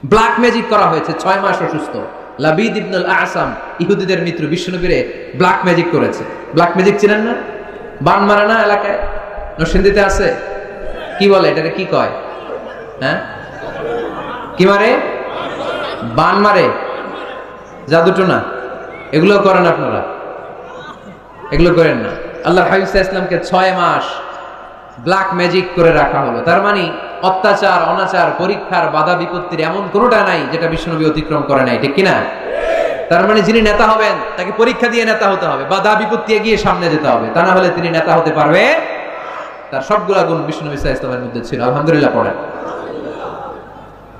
ব্ল্যাক ম্যাজিক করা হয়েছে, 6 মাস অসুস্থ। লাবিদ ইবনুল আসাম ইহুদিদের মিত্র, বিশ্বনবীরে ব্ল্যাক ম্যাজিক করেছে। ব্ল্যাক ম্যাজিক চিনেন না? বান মারা না এলাকায়, নরসিংদীতে আছে। কি বলে এটাকে, কি কয়? হ্যাঁ, কি মারে? বান মারে, জাদুটোনা, এগুলো করেন আপনারা? এগুলো করেন না। আল্লাহর হাবিব সাল্লাল্লাহু আলাইহি ওয়াসাল্লামকে 6 মাস ব্ল্যাক ম্যাজিক করে রাখা হলো। তার মানে অত্যাচার, অনাচার, পরীক্ষার, বাধা বিপত্তির এমন কোনোটা নাই যেটা বিশ্বনবী অতিক্রম করে নাই, ঠিক কিনা? তার মানে যিনি নেতা হবেন তাকে পরীক্ষা দিয়ে নেতা হতে হবে, বাধা বিপত্তি এগিয়ে সামনে যেতে হবে, তা না হলে তিনি নেতা হতে পারবে। তার সবগুলা গুণ বিশ্বনবী সাল্লাল্লাহু আলাইহি ওয়াসাল্লামের মধ্যে ছিল। আলহামদুলিল্লাহ পড়েন।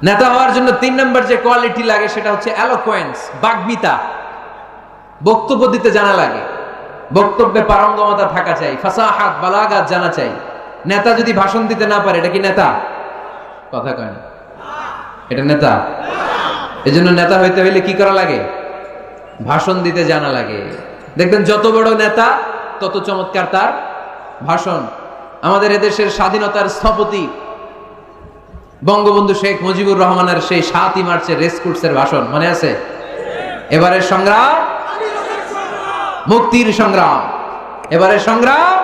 নেতা হওয়ার জন্য 3 নম্বর যে কোয়ালিটি লাগে সেটা হচ্ছে এলোকোয়েন্স, বাগ্মিতা। বক্তব্য দিতে জানা লাগে, বক্তব্যে পারঙ্গমতা থাকা চাই, ফাসাহাত, বালাগাত জানা চাই। নেতা যদি ভাষণ দিতে না পারে, এটা কি নেতা? কথা কয় না, এটা নেতা? এজন্য নেতা হইতে হইলে কি করা লাগে? ভাষণ দিতে জানা লাগে। দেখবেন যত বড় নেতা তত চমৎকার তার ভাষণ। আমাদের এদেশের স্বাধীনতার স্থপতি বঙ্গবন্ধু শেখ মুজিবুর রহমানের সেই ৭ই মার্চের রেস কোর্সের ভাষণ মনে আছে? এবারের সংগ্রাম মুক্তির সংগ্রাম, এবারের সংগ্রাম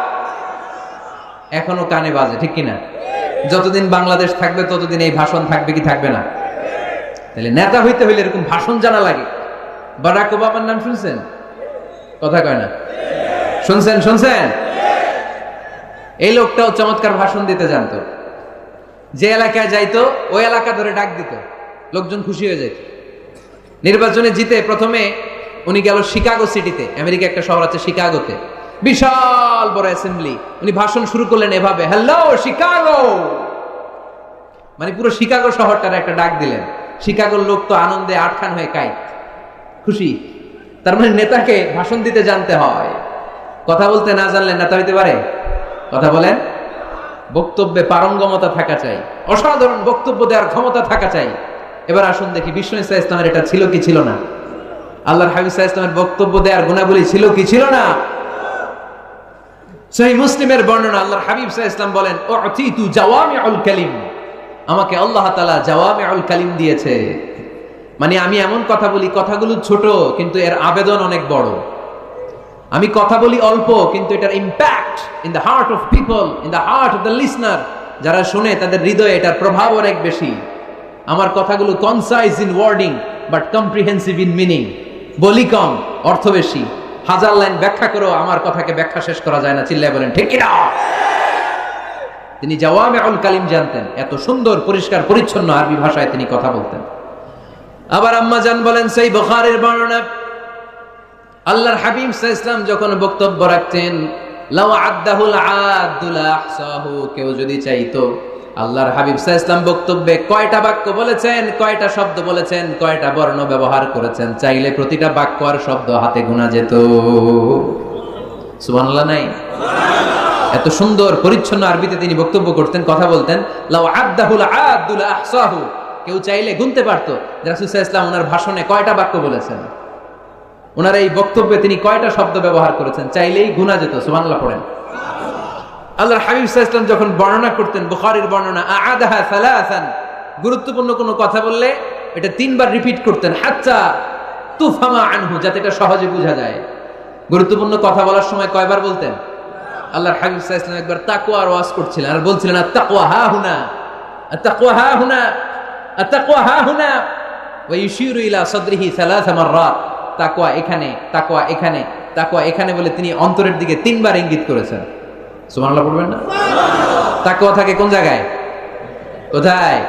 এখনো কানে বাজে, ঠিক কিনা? যতদিন বাংলাদেশ থাকবে ততদিন এই ভাষণ থাকবে কি থাকবে না? তাহলে নেতা হইতে হইলে এরকম ভাষণ জানা লাগে। বারাক ওবামার নাম শুনছেন? কথা কয় না, শুনছেন? শুনছেন? এই লোকটাও চমৎকার ভাষণ দিতে জানতো। যে এলাকায় যাইতো ওই এলাকা ধরে ডাক দিত, লোকজন খুশি হয়ে যেত। নির্বাচনে জিতে প্রথমে উনি গেল শিকাগো সিটিতে, আমেরিকা একটা শহর আছে শিকাগোতে, বিশাল বড় অ্যাসেম্বলি। উনি ভাষণ শুরু করলেন এভাবে, হ্যালো শিকাগো, মানে পুরো শিকাগো শহরটার একটা ডাক দিলেন। শিকাগোর লোক তো আনন্দে আটখান হয়ে কাই, খুশি। তার মানে নেতাকে ভাষণ দিতে জানতে হয়, কথা বলতে না জানলে নেতা হইতে পারে? কথা বলেন। বক্তব্যে পারঙ্গমতা থাকা চাই, অসাধারণ বক্তব্য দেওয়ার ক্ষমতা থাকা চাই। এবার আসুন দেখি বিষ্ণু ইসা ইসলামের এটা ছিল কি ছিল না? আল্লাহর হাবিব সাল্লাল্লাহু আলাইহি ওয়াসাল্লামের বক্তব্য দেওয়ার গুণাবলী ছিল কি ছিল না? সহিহ মুসলিমের বর্ণনা, আল্লাহর হাবিব সাল্লাল্লাহু আলাইহি ওয়াসাল্লাম বলেন, উতিতু জাওয়ামিউল কালিম, আমাকে আল্লাহ তাআলা জাওয়ামিউল কালিম দিয়েছে। মানে আমি এমন কথা বলি, কথাগুলো ছোট কিন্তু এর আবেদন অনেক বড়। আমি কথা বলি অল্প কিন্তু এটার impact in the heart of people, in the heart of the listener, যারা শুনে তাদের হৃদয়ে এটার প্রভাব অনেক বেশি। আমার কথাগুলো concise in wording but comprehensive in meaning, বলি কম অর্থ বেশি। হাজার লাইন ব্যাখ্যা করেও আমার কথাকে ব্যাখ্যা শেষ করা যায় না, চিল্লায় বলেন ঠিক কি না? তিনি জাওয়ামিউল কালিম জানতেন, এত সুন্দর পরিষ্কার পরিচ্ছন্ন আরবি ভাষায় তিনি কথা বলতেন। আবার আম্মা জান বলেন, সেই বুখারীর বর্ণনা, আল্লাহর হাবিব সাল্লাল্লাহু আলাইহি ওয়াসাল্লাম যখন বক্তব্য রাখতেন, লাউ আদ্দাহুল আদুল আহসাহু, কেউ যদি চাইতো আল্লাহর হাবিব সাল্লাল্লাহু আলাইহি ওয়াসাল্লাম বক্তব্যে কয়টা বাক্য বলেছেন, কয়টা শব্দ বলেছেন, কয়টা বর্ণ ব্যবহার করেছেন, চাইলে প্রতিটা বাক্য আর শব্দ হাতে গোনা যেত। সুবহানাল্লাহ নাই? এত সুন্দর পরিচ্ছন্ন আরবিতে তিনি বক্তব্য করতেন, কথা বলতেন। লাউ আদ্দাহুল আদুল আহসাহু, কেউ চাইলে গুনতে পারতো রাসূল সাল্লাল্লাহু আলাইহি ওয়াসাল্লাম ওনার ভাষণে কয়টা বাক্য বলেছেন, ওনার এই বক্তব্যে তিনি কয়টা শব্দ ব্যবহার করেছেন, চাইলেই গুনা যেত। সুবহানাল্লাহ পড়েন। আল্লাহর হাবিব সাল্লাল্লাহু আলাইহি ওয়াসাল্লাম যখন বর্ণনা করতেন, বুখারীর বর্ণনা, আ'আদাহা সালাসান, গুরুত্বপূর্ণ কোনো কথা বললে এটা 3 বার রিপিট করতেন, হাত্তা তুফহামা আনহু, যাতে এটা সহজে বোঝা যায়। গুরুত্বপূর্ণ কথা বলার সময় কয়বার বলতেন? আল্লাহর হাবিব সাল্লাল্লাহু আলাইহি ওয়াসাল্লাম একবার তাকওয়ার ওয়াজ করছিলেন আর বলছিলেন, আত-তাকওয়া হা হুনা, আত-তাকওয়া হা হুনা, আত-তাকওয়া হা হুনা, ওয়া ইউশিরু ইলা সাদরিহি 3 মাররাত, তাকওয়া এখানে, তাকওয়া এখানে, তাকওয়া এখানে বলে তিনি অন্তরের দিকে 3 বার ইঙ্গিত করেছেন। সুবহানাল্লাহ পড়বেন না? তাকওয়া থাকে কোন জায়গায়? কোথায়?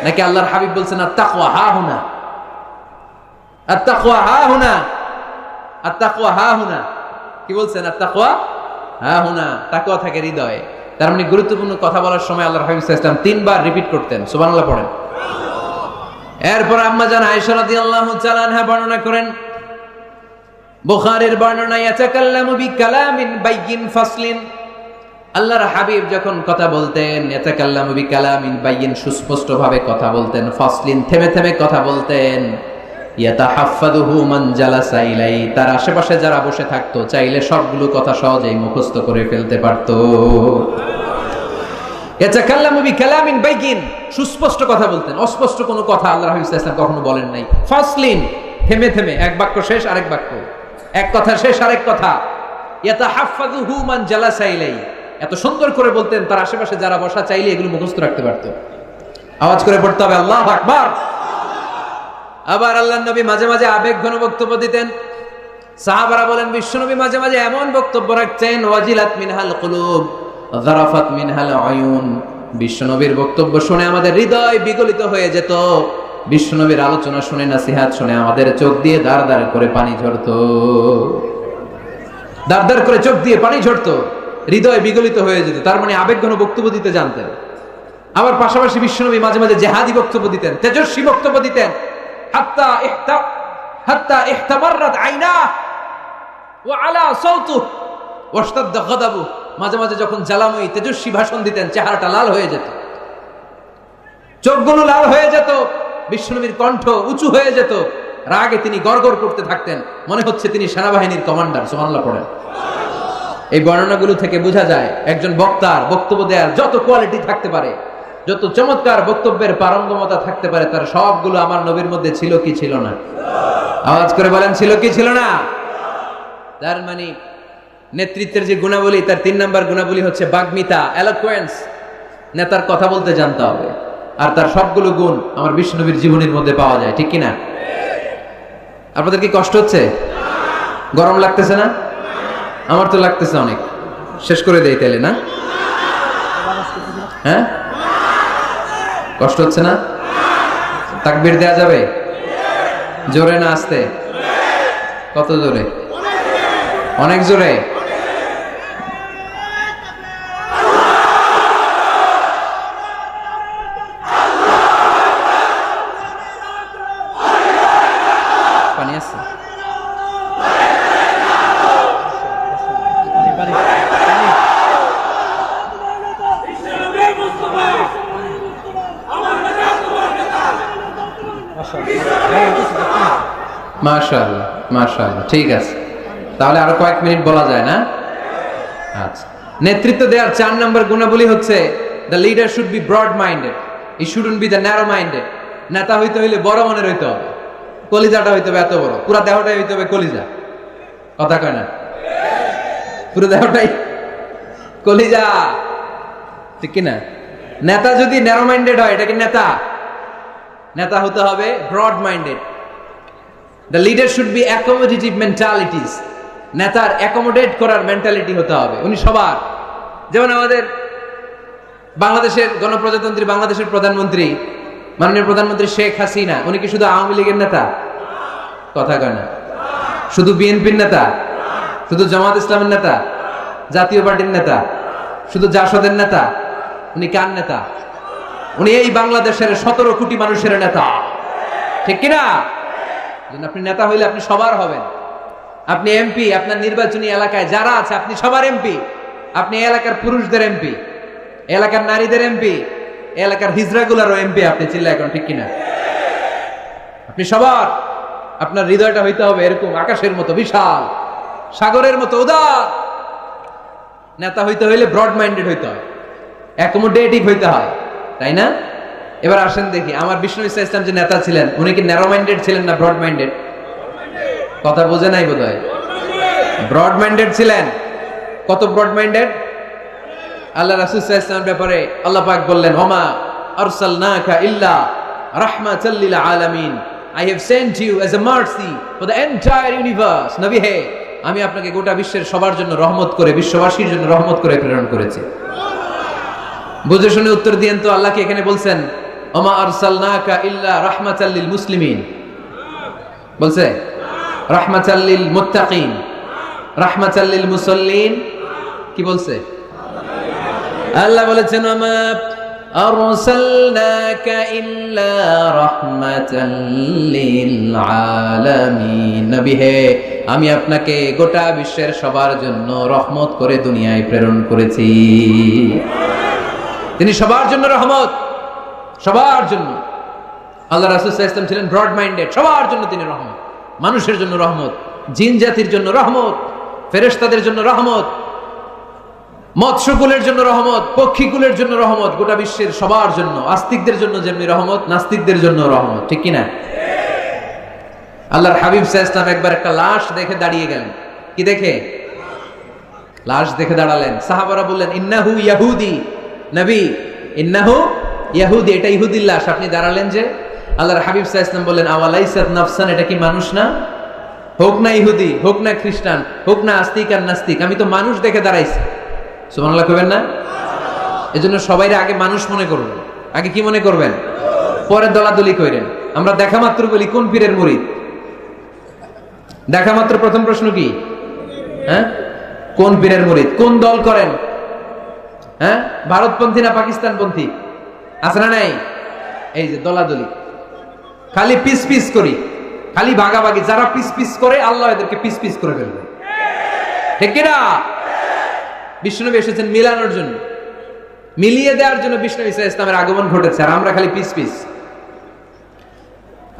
নাকি আল্লাহর হাবিব বলছেন আত-তাকওয়া হা হুনা, আত-তাকওয়া হা হুনা, আত-তাকওয়া হা হুনা, কি বলছেন? আত-তাকওয়া হা হুনা, তাকওয়া থাকে হৃদয়ে। তার মানে গুরুত্বপূর্ণ কথা বলার সময় আল্লাহর হাবিব সাল্লাল্লাহু আলাইহি ওয়াসাল্লাম 3 বার রিপিট করতেন। সুবহানাল্লাহ পড়েন। এরপর আম্মা জান আয়েশা রাদিয়াল্লাহু তাআলা আনহা বর্ণনা করেন, বুখারীর বর্ণনা, ইয়াতাকাল্লামু বিকালামিন বাইয়িন ফাসলিন, আল্লাহর হাবিব যখন কথা বলতেন, ইয়াতাকাল্লামু বিকালামিন বাইয়িন, সুস্পষ্ট ভাবে কথা বলতেন, ফাসলিন, থেমে থেমে কথা বলতেন, ইয়াতাহাফফাযুহু মান জালাসা ইলাই, তার আশেপাশে যারা বসে থাকতো চাইলে সবগুলো কথা সহজেই মুখস্থ করে ফেলতে পারতো। ইয়াতাকাল্লামু বিকালামিন বাইয়িন, সুস্পষ্ট কথা বলতেন, অস্পষ্ট কোনো কথা আল্লাহর হাবিব সাল্লাল্লাহু আলাইহি ওয়াসাল্লাম কখনো বলেন নাই। ফাসলিন, থেমে থেমে, এক বাক্য শেষ আরেক বাক্য, এক কথা শেষ আরেক কথা। ইয়াতাহাফফাযুহু মান জালাসা ইলাই, এত সুন্দর করে বলতেন তার আশেপাশে যারা বসা চাইলে এগুলো মুখস্থ রাখতে পারত। আওয়াজ করে পড়তে হবে আল্লাহু আকবার। আবার আল্লাহর নবী মাঝে মাঝে আবেগঘন বক্তব্য দিতেন। সাহাবারা বলেন, বিশ্বনবী মাঝে মাঝে এমন বক্তব্য রাখতেন, ওয়াজিলাত মিনহাল কুলুব যারাফাত মিনহাল আয়ুন, বিশ্বনবীর বক্তব্য শুনে আমাদের হৃদয় বিগলিত হয়ে যেত, বিশ্বনবীর আলোচনা শুনে, নসিহত শুনে আমাদের চোখ দিয়ে দাঁড় দাঁড় করে পানি ঝরতো, দাঁড় দাঁড় করে চোখ দিয়ে পানি ঝরতো, হৃদয় বিগলিত হয়ে যেত। তার মানে আবেগঘন বক্তব্য দিতে জানতেন। আবার পাশাপাশি বিশ্বনবী মাঝে মাঝে জেহাদি বক্তব্য দিতেন, তেজস্বী বক্তব্য দিতেন। হাত্তা ইহতামাররাত আইনাহু ওয়া আলা সাওতুহু ওয়াশতাদ্দা গাদাবুহু, মাঝে মাঝে যখন জ্বালাময়ী তেজস্বী ভাষণ দিতেন চেহারাটা লাল হয়ে যেত, চোখগুলো লাল হয়ে যেত, বিশ্বনবীর কণ্ঠ উঁচু হয়ে যেত, রাগে তিনি গড়গড় করতে থাকতেন, মনে হচ্ছে তিনি সেনাবাহিনীর কমান্ডার। সুবহানাল্লাহ পড়েন। এই বর্ণনাগুলো থেকে বোঝা যায় একজন বক্তার বক্তব্য দেওয়ার যত কোয়ালিটি থাকতে পারে, যত চমৎকার বক্তব্যের পারঙ্গমতা থাকতে পারে, তার সবগুলো আমার নবীর মধ্যে ছিল কি ছিল না? আওয়াজ করে বলেন, ছিল কি ছিল না? তার মানে নেতৃত্বের যে গুণাবলী, তার 3 নাম্বার গুণাবলী হচ্ছে বাগ্মিতা, এলোকুয়েন্স। নেতার কথা বলতে জানতে হবে। আর তার সবগুলো গুণ আমার বিশ্বনবীর জীবনের মধ্যে পাওয়া যায়, ঠিক কিনা? আপনাদের কি কষ্ট হচ্ছে? গরম লাগতেছে না? আমার তো লাগতেছে অনেক। শেষ করে দেই তাইলে, না? হ্যাঁ, কষ্ট হচ্ছে না? তাকবীর দেয়া যাবে? জোরে না আস্তে? কত জোরে? অনেক জোরে। পানি আছে? মাশাআল্লাহ, মাশাআল্লাহ, ঠিক আছে। তাহলে আরো কয়েক মিনিট বলা যায় না? আচ্ছা, নেতৃত্ব দেওয়ার 4 নম্বর গুণাবলী হচ্ছে the leader should be broad minded, he shouldn't be the narrow minded. নেতা হইতে হইলে বড় মনের হইতে হবে, কলিজাটা হইতে হবে এত বড়, পুরা দেহটাই হইতে হবে কলিজা। কথা কয় না? পুরো দেহটাই কলিজা, ঠিক কিনা? নেতা যদি ন্যারো মাইন্ডেড হয়, এটা কি নেতা? নেতা হতে হবে broad minded. The leader should be accommodative mentalities. নেতার অ্যাকোমোডেট করার মেন্টালিটি হতে হবে। উনি সবার, যেমন আমাদের বাংলাদেশের গণপ্রজাতন্ত্রী বাংলাদেশের প্রধানমন্ত্রী, মাননীয় প্রধানমন্ত্রী শেখ হাসিনা, উনি কি শুধু আওয়ামী লীগের নেতা? কথা কয় না? শুধু বিএনপির নেতা? শুধু জামাত ইসলামের নেতা? জাতীয় পার্টির নেতা? শুধু জাসদের নেতা? উনি কার নেতা? উনি এই বাংলাদেশের 17 কোটি মানুষের নেতা, ঠিক কিনা? আপনি নেতা হইলে আপনি সবার হবেন। আপনি এমপি, আপনার নির্বাচনী এলাকায় যারা আছে আপনি সবার এমপি। আপনি এলাকার পুরুষদের এমপি, এলাকার নারীদের এমপি, এলাকার হিজড়াগুলারও এমপি আপনি। চিল্লা এখন, ঠিক কিনা? আপনি সবার, আপনার হৃদয়টা হইতে হবে এরকম আকাশের মতো বিশাল, সাগরের মতো উদার। নেতা হইতে হইলে ব্রড মাইন্ডেড হইতে হয়, অ্যাকোমোডেটিভ হইতে হয়, তাই না? এবার আসেন দেখি, আমার বিষ্ণু ইসা ইসলাম যে নেতা ছিলেন, উনি কি ন্যারো মাইন্ডেড ছিলেন না ব্রড মাইন্ডেড? কথা বোঝে নাই বোধ হয়। ব্রড মাইন্ডেড ছিলেন। কত ব্রড মাইন্ডেড? আল্লাহ রাসূল সাল্লাল্লাহু আলাইহি ওয়াসাল্লামের ব্যাপারে আল্লাহ পাক বললেন, ওমা আরসালনাকা ইল্লা রাহমাতাল লিল আলামিন, I have sent you as a mercy for the entire universe. নবী হে, আমি আপনাকে গোটা বিশ্বের সবার জন্য রহমত করে, বিশ্ববাসীর জন্য রহমত করে প্রেরণ করেছি। বুঝে শুনে উত্তর দিয়েন তো, আল্লাহ কি এখানে বলছেন ওমা আরসালনাকা ইল্লা রাহমাতাল লিল মুসলিমিন? বলছে রাহমাতাল লিল মুত্তাকিন, রাহমাতাল লিল মুসাল্লিন? কি বলছে? আল্লাহ বলেছেন ওমা আরসালনাকা ইল্লা রাহমাতাল লিল আলামিন। নবী হে, আমি আপনাকে গোটা বিশ্বের সবার জন্য রহমত করে দুনিয়ায় প্রেরণ করেছি। তিনি সবার জন্য রহমত, সবার জন্য। আল্লাহ রাসূল সাল্লাল্লাহু আলাইহি ওয়াসাল্লাম ছিলেন ব্রড মাইন্ডেড, সবার জন্য তিনি রহমত। মানুষের জন্য রহমত, জিন জাতির জন্য রহমত, ফেরেশতাদের জন্য রহমত, মৎস্যকুলের জন্য রহমত, পক্ষীকুলের জন্য রহমত, গোটা বিশ্বের সবার জন্য। আস্তিকদের জন্য যেমনি রহমত, নাস্তিকদের জন্য রহমত, ঠিক কিনা? আল্লাহর হাবিব সাল্লাল্লাহু আলাইহি ওয়াসাল্লাম একবার একটা লাশ দেখে দাঁড়িয়ে গেলেন। কি দেখে? লাশ দেখে দাঁড়ালেন। সাহাবারা বললেন, ইন্নাহু ইয়াহুদি। নবী, ইন্নাহু ইয়াহুদি, এটা ইহুদির লাশ, আপনি দাঁড়ালেন যে? আল্লাহর হাবিব সাল্লাল্লাহু আলাইহি ওয়াসাল্লাম বললেন, আওয়ালাইসাত নাফসান, এটা কি মানুষ না? হোক না ইহুদি, হোক না খ্রিস্টান, হোক না আস্তিক আর নাস্তিক, আমি তো মানুষ দেখে দাঁড়াইছি। সুবহানাল্লাহ কইবেন না? এজন্য সবাইরে আগে মানুষ মনে করবেন। আগে কি মনে করবেন? পরে দলাদলি কইরেন। আমরা দেখা মাত্র বলি কোন পীরের মুরিদ? দেখা মাত্র প্রথম প্রশ্ন কি? হ্যাঁ, কোন পীরের মুরিদ? কোন দল করেন? হ্যাঁ, ভারতপন্থী না পাকিস্তানপন্থী? আছে না নাই? এই যে দলাদলি, খালি পিস পিস করি, খালি ভাগাভাগি। যারা পিস পিস করে আল্লাহ এদেরকে পিস পিস করে ফেলবে, ঠিক কিনা? বিষ্ণুনবী এসেছেন মিলানোর জন্য, মিলিয়ে দেওয়ার জন্য বিষ্ণু ঈসা ইসলামের আগমন ঘটেছে। আর আমরা খালি পিস পিস।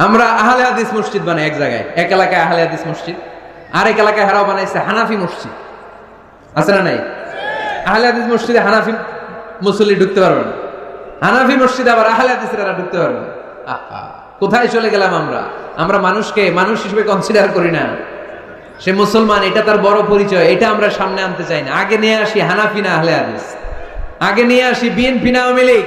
আমরা আহলে হাদিস মসজিদ বানাই এক জায়গায়, এক এলাকায় আহলে হাদিস মসজিদ, আরেক এলাকায় হারাও বানাইছে হানাফি মসজিদ। আছে না নাই? আহলে হাদিস মসজিদে হানাফি মুসল্লি ঢুকতে পারবে না, হানাফি মসজিদে আবার আহলে হাদিসরা ঢুকতে পারবে না। কোথায় চলে গেলাম আমরা? আমরা মানুষকে মানুষ হিসেবে কনসিডার করি না। সে মুসলমান, এটা তার বড় পরিচয়, এটা আমরা সামনে আনতে চাই না। আগে নিয়ে আসি হানাফি না আহলে হাদিস, আগে নিয়ে আসি বিএনপি না আওয়ামী লীগ।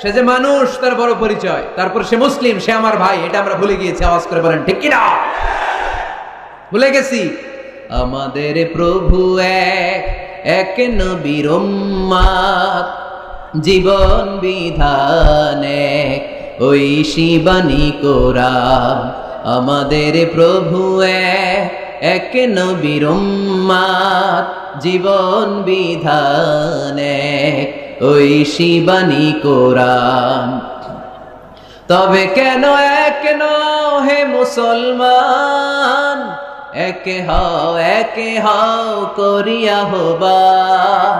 সে যে মানুষ, তার বড় পরিচয়। তারপর সে মুসলিম, সে আমার ভাই, এটা আমরা ভুলে গিয়েছি। আওয়াজ করে বলেন ঠিক কিনা? ভুলে গেছি। আমাদের প্রভু এক, এক নবীর উম্মত, জীবন বিধানে ঐশী বাণী কোরআন। আমাদের প্রভু এক, এক নবীর উম্মত, জীবন বিধানে ঐশী বাণী কোরআন। তবে কেন এক হে মুসলমান, একে হও করিয়া হবান।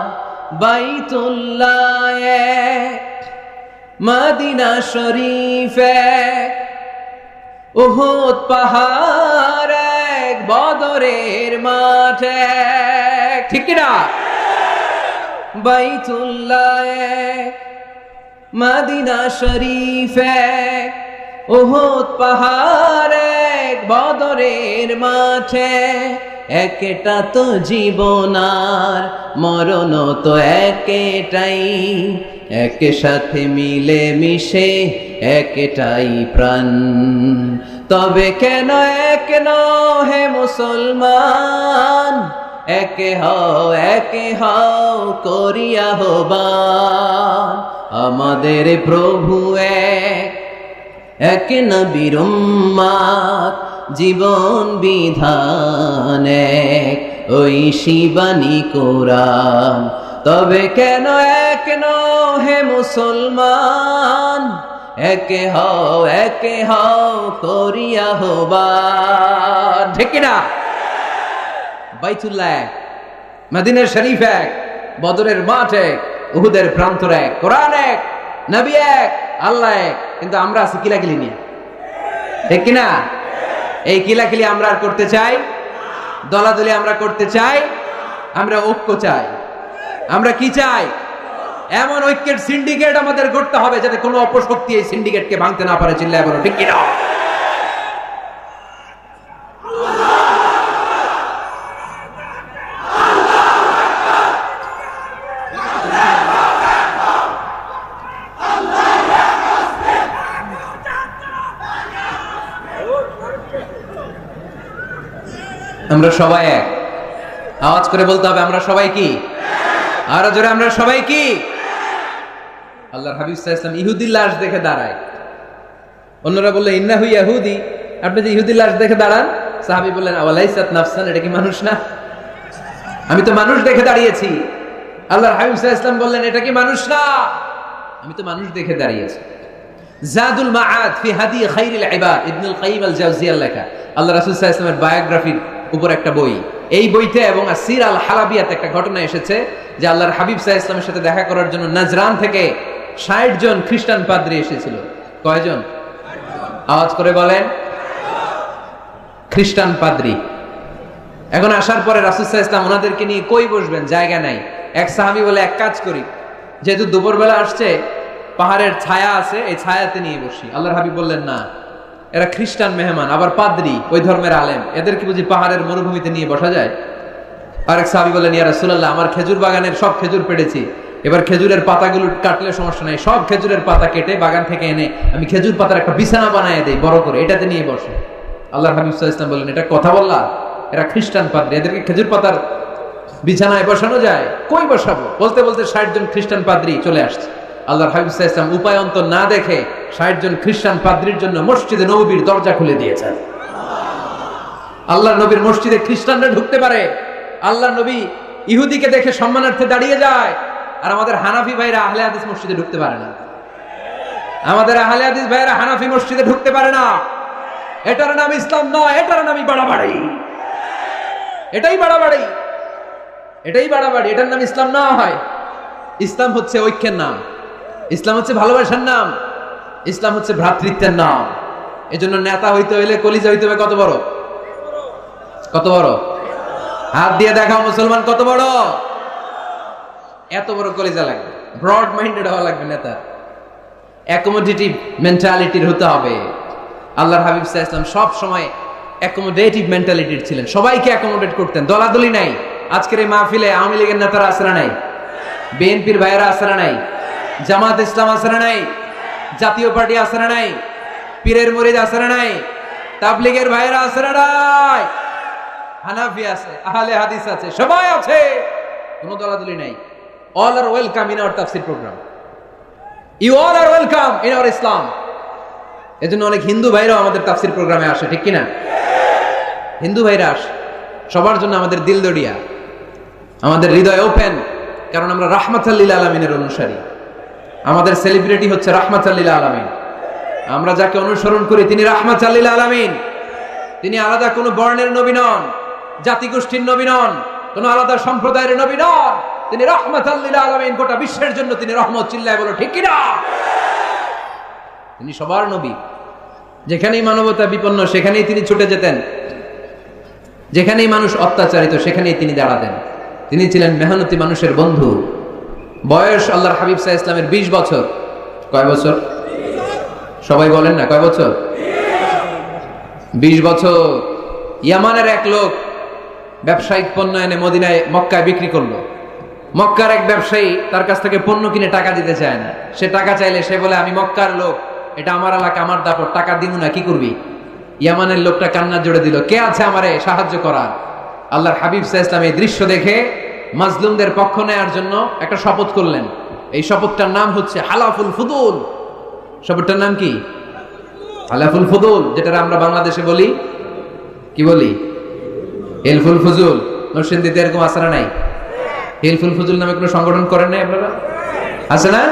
বাইতুল্লাহ এক, মদিনা শরীফ এক, উহুদ পাহাড় এক, বদরের মাঠ এক। ঠিক না? বাইতুল্লাহ এক, মদিনা শরীফ এক, উহুদ পাহাড় এক, বদরের মাঠে। একটা তো জীবন আর মরণ তো একটাই, একসাথে মিলে মিশে একটাই প্রাণ। তবে কেন এক হে মুসলমান, একে হও করিয়া হবান। আমাদের প্রভু এক, এক নবীর উম্মত, জীবন বিধান এক, ঐশী বাণী কোরআন। তবে কেন এক হে মুসলমান, একে হও করিয়া হবান। ঠিক কিনা? বাইতুল্লাহ এক, মদিনা শরীফ এক, বদরের মাঠ এক, উহুদের প্রান্তর এক, কোরআন এক, নবী এক, আল্লাহ এক। কিন্তু আমরা আছি কিলাকিলি নিয়ে। ঠিক কিনা? এই কিলাকিলি আমরা আর করতে চাই? দলাদলি আমরা করতে চাই? আমরা ঐক্য চাই। আমরা কি চাই? এমন ঐক্যের সিন্ডিকেট আমাদের গড়তে হবে যাতে কোনো অপশক্তি এই সিন্ডিকেটকে ভাঙতে না পারে। চিল্লায় বলো ঠিক কিনা? আমরা সবাই এক। আওয়াজ করে বলতে হবে আমরা সবাই কি? আরো জোরে আমরা সবাই কি? আল্লাহর হাবিব সাল্লাল্লাহু আলাইহি ওয়াসাল্লাম ইহুদির লাশ দেখে দাঁড়ায়। অন্যরা বলল ইন্নাহু ইয়াহুদি, আপনি যে ইহুদির লাশ দেখে দাঁড়ান। সাহাবী বললেন আওয়ালাইসাত নাফসান, এটা কি মানুষ না? আমি তো মানুষ দেখে দাঁড়িয়েছি। আল্লাহর হাবিব সাল্লাল্লাহু আলাইহি ওয়াসাল্লাম বললেন এটা কি মানুষ না? আমি তো মানুষ দেখে দাঁড়িয়েছি। জাদুল মাআদ ফি হাদি খায়রিল ইবাদ, ইবনুল কাইয়িম আল জাওজিয়ার লেখা আল্লাহ রাসূল সাল্লাল্লাহু আলাইহি ওয়াসাল্লামের বায়োগ্রাফির উপর একটা বই। এই বইতে এবং আসির আল হালাবিয়াতে একটা ঘটনা এসেছে যে আল্লাহর হাবিব সাল্লাল্লাহু আলাইহি ওয়াসাল্লামের সাথে দেখা করার জন্য নাজরান থেকে ৬০ জন খ্রিস্টান পাদ্রী এসেছিল। কয়জন? আওয়াজ করে বলেন। খ্রিস্টান পাদ্রী। এখন আসার পরে রাসূল সাল্লাল্লাহু আলাইহি ওয়াসাল্লাম ওনাদেরকে নিয়ে কই বসবেন? জায়গা নাই। এক সাহাবী বলে এক কাজ করি, যেহেতু দুপুরবেলা আসছে, পাহাড়ের ছায়া আছে, এই ছায়াতে নিয়ে বসি। আল্লাহর হাবিব বললেন না, এরা খ্রিস্টান মেহমান, আবার পাদ্রী, ওই ধর্মের আলেম, এদেরকে বুঝি পাহাড়ের মরুভূমিতে নিয়ে বসা যায়? আরেক সাহাবী বললেন ইয়া রাসূলুল্লাহ, আমার খেজুর বাগানের সব খেজুর পেড়েছি, এবার খেজুরের পাতাগুলো কাটলে সমস্যা নাই, সব খেজুরের পাতা কেটে বাগান থেকে এনে আমি খেজুর পাতার একটা বিছানা বানায় দেই বড় করে, এটাতে নিয়ে বসে। আল্লাহর হাবিব সাল্লাল্লাহু আলাইহি ওয়াসাল্লাম বললেন এটা কথা বললা? এরা খ্রিস্টান পাদ্রী, এদেরকে খেজুর পাতার বিছানায় বসানো যায়? কই বসাবো? বলতে বলতে ৬০ জন খ্রিস্টান পাদ্রী চলে আসছে। আল্লাহর হাবিব সাল্লাল্লাহু আলাইহি ওয়াসাল্লাম উপায় অন্তর না দেখে ৬০ জন খ্রিস্টান পাদ্রীর জন্য মসজিদে নববীর দরজা খুলে দিয়েছেন। আল্লাহর নবীর মসজিদে খ্রিস্টানরা ঢুকতে পারে। আল্লাহর নবী ইহুদিকে দেখে সম্মানার্থে দাঁড়িয়ে যায়, আর আমাদের হানাফি ভাইরা আহলে হাদিস মসজিদে ঢুকতে পারে না। আমাদের আহলে হাদিস ভাইরা হানাফি মসজিদে ঢুকতে পারে না। এটার নাম ইসলাম নয়, এটার নামই বাড়াবাড়ি। এটাই বাড়াবাড়ি, এটাই বাড়াবাড়ি। এটার নাম ইসলাম না হয়। ইসলাম হচ্ছে ঐক্যের নাম, ইসলাম হচ্ছে ভালোবাসার নাম, ইসলাম হচ্ছে ভ্রাতৃত্বের নাম। এজন্য নেতা হইতে হইলে কলিজা হইতে হবে কত বড়? কত বড়? হাত দিয়ে দেখাও মুসলমান কত বড়। এত বড় কলিজা লাগবে, ব্রড মাইন্ডেড হওয়া লাগবে নেতা, অ্যাকোমোডেটিভ মেন্টালিটির হতে হবে। আল্লাহর হাবিব সাল্লাল্লাহু আলাইহি ওয়াসাল্লাম সব সময় অ্যাকোমোডেটিভ মেন্টালিটির ছিলেন, সবাইকে অ্যাকোমোডেট করতেন, দলাদলি নাই। আজকের এই মাহফিলে আওয়ামী লীগের নেতারা আছে না নাই, বিএনপির ভাইয়েরা আছে না নাই, জামাত ইসলাম আছে না নাই, জাতীয় পার্টি আছে না নাই, পীরের মুরিদ আছে না নাই, তাবলীগের ভাইয়েরা আছে না নাই, হানাফি আছে, আহলে হাদিস আছে, সবাই আছে, কোনো দলাদলি নাই। All are welcome in our তাফসীর program, you all are welcome in our Islam. এজন্য অনেক হিন্দু ভাইরাও আমাদের তাফসীর প্রোগ্রামে আসে, ঠিক কিনা? হিন্দু ভাইরা আসে, সবার জন্য আমাদের দিল দড়িয়া, আমাদের হৃদয় ওপেন, কারণ আমরা রাহমাতাল লিল আলামিনের অনুসারী। আমাদের সেলিব্রিটি হচ্ছে রাহমাতাল লিল আলামিন। আমরা যাকে অনুসরণ করি তিনি রাহমাতাল লিল আলামিন। তিনি আলাদা কোনো বর্ণের নবী নন, জাতিগোষ্ঠীর নবী নন, কোনো আলাদা সম্প্রদায়ের নবী নন, তিনি রাহমাতাল লিল আলামিন, গোটা বিশ্বের জন্য তিনি রহমত। চিল্লায় বলো ঠিক কিনা? তিনি সবার নবী। যেখানেই মানবতা বিপন্ন সেখানেই তিনি ছুটে যেতেন, যেখানেই মানুষ অত্যাচারিত সেখানেই তিনি দাঁড়াতেন। তিনি ছিলেন মেহনতি মানুষের বন্ধু। বয়স আল্লাহর হাবিব সাল্লাল্লাহু আলাইহি ওয়াসাল্লামের 20 বছর। কয় বছর? সবাই বলেন না, কয় বছর? 20 বছর। ইয়ামানের এক লোক ব্যবসায়িক পণ্য এনে মদিনায় মক্কায় বিক্রি করলো। মক্কার এক ব্যবসায়ী তার কাছ থেকে পণ্য কিনে টাকা দিতে চায় না। সে টাকা চাইলে সে বলে, আমি মক্কার লোক, এটা আমার এলাকা, আমার দাপট, টাকা দিব না, কি করবি? ইয়ামানের লোকটা কান্না জোড়ে দিল, কে আছে আমারে সাহায্য করার? আল্লাহর হাবিব সাল্লাল্লাহু আলাইহি ওয়াসাল্লাম এই দৃশ্য দেখে মাজলুমদের পক্ষ নেয়ার জন্য একটা শপথ করলেন। এই শপথটার নাম হচ্ছে হালাফুল ফুদুল। শপথটার নাম কি? হালাফুল ফুদুল, যেটা আমরা বাংলাদেশে বলি, কি বলি? হিলফুল ফুজুল। নরসিংদীতে এরকম আছে না নাই? হিলফুল ফুজুল নামে কোনো সংগঠন করেন নাই আপনারা? আছে না?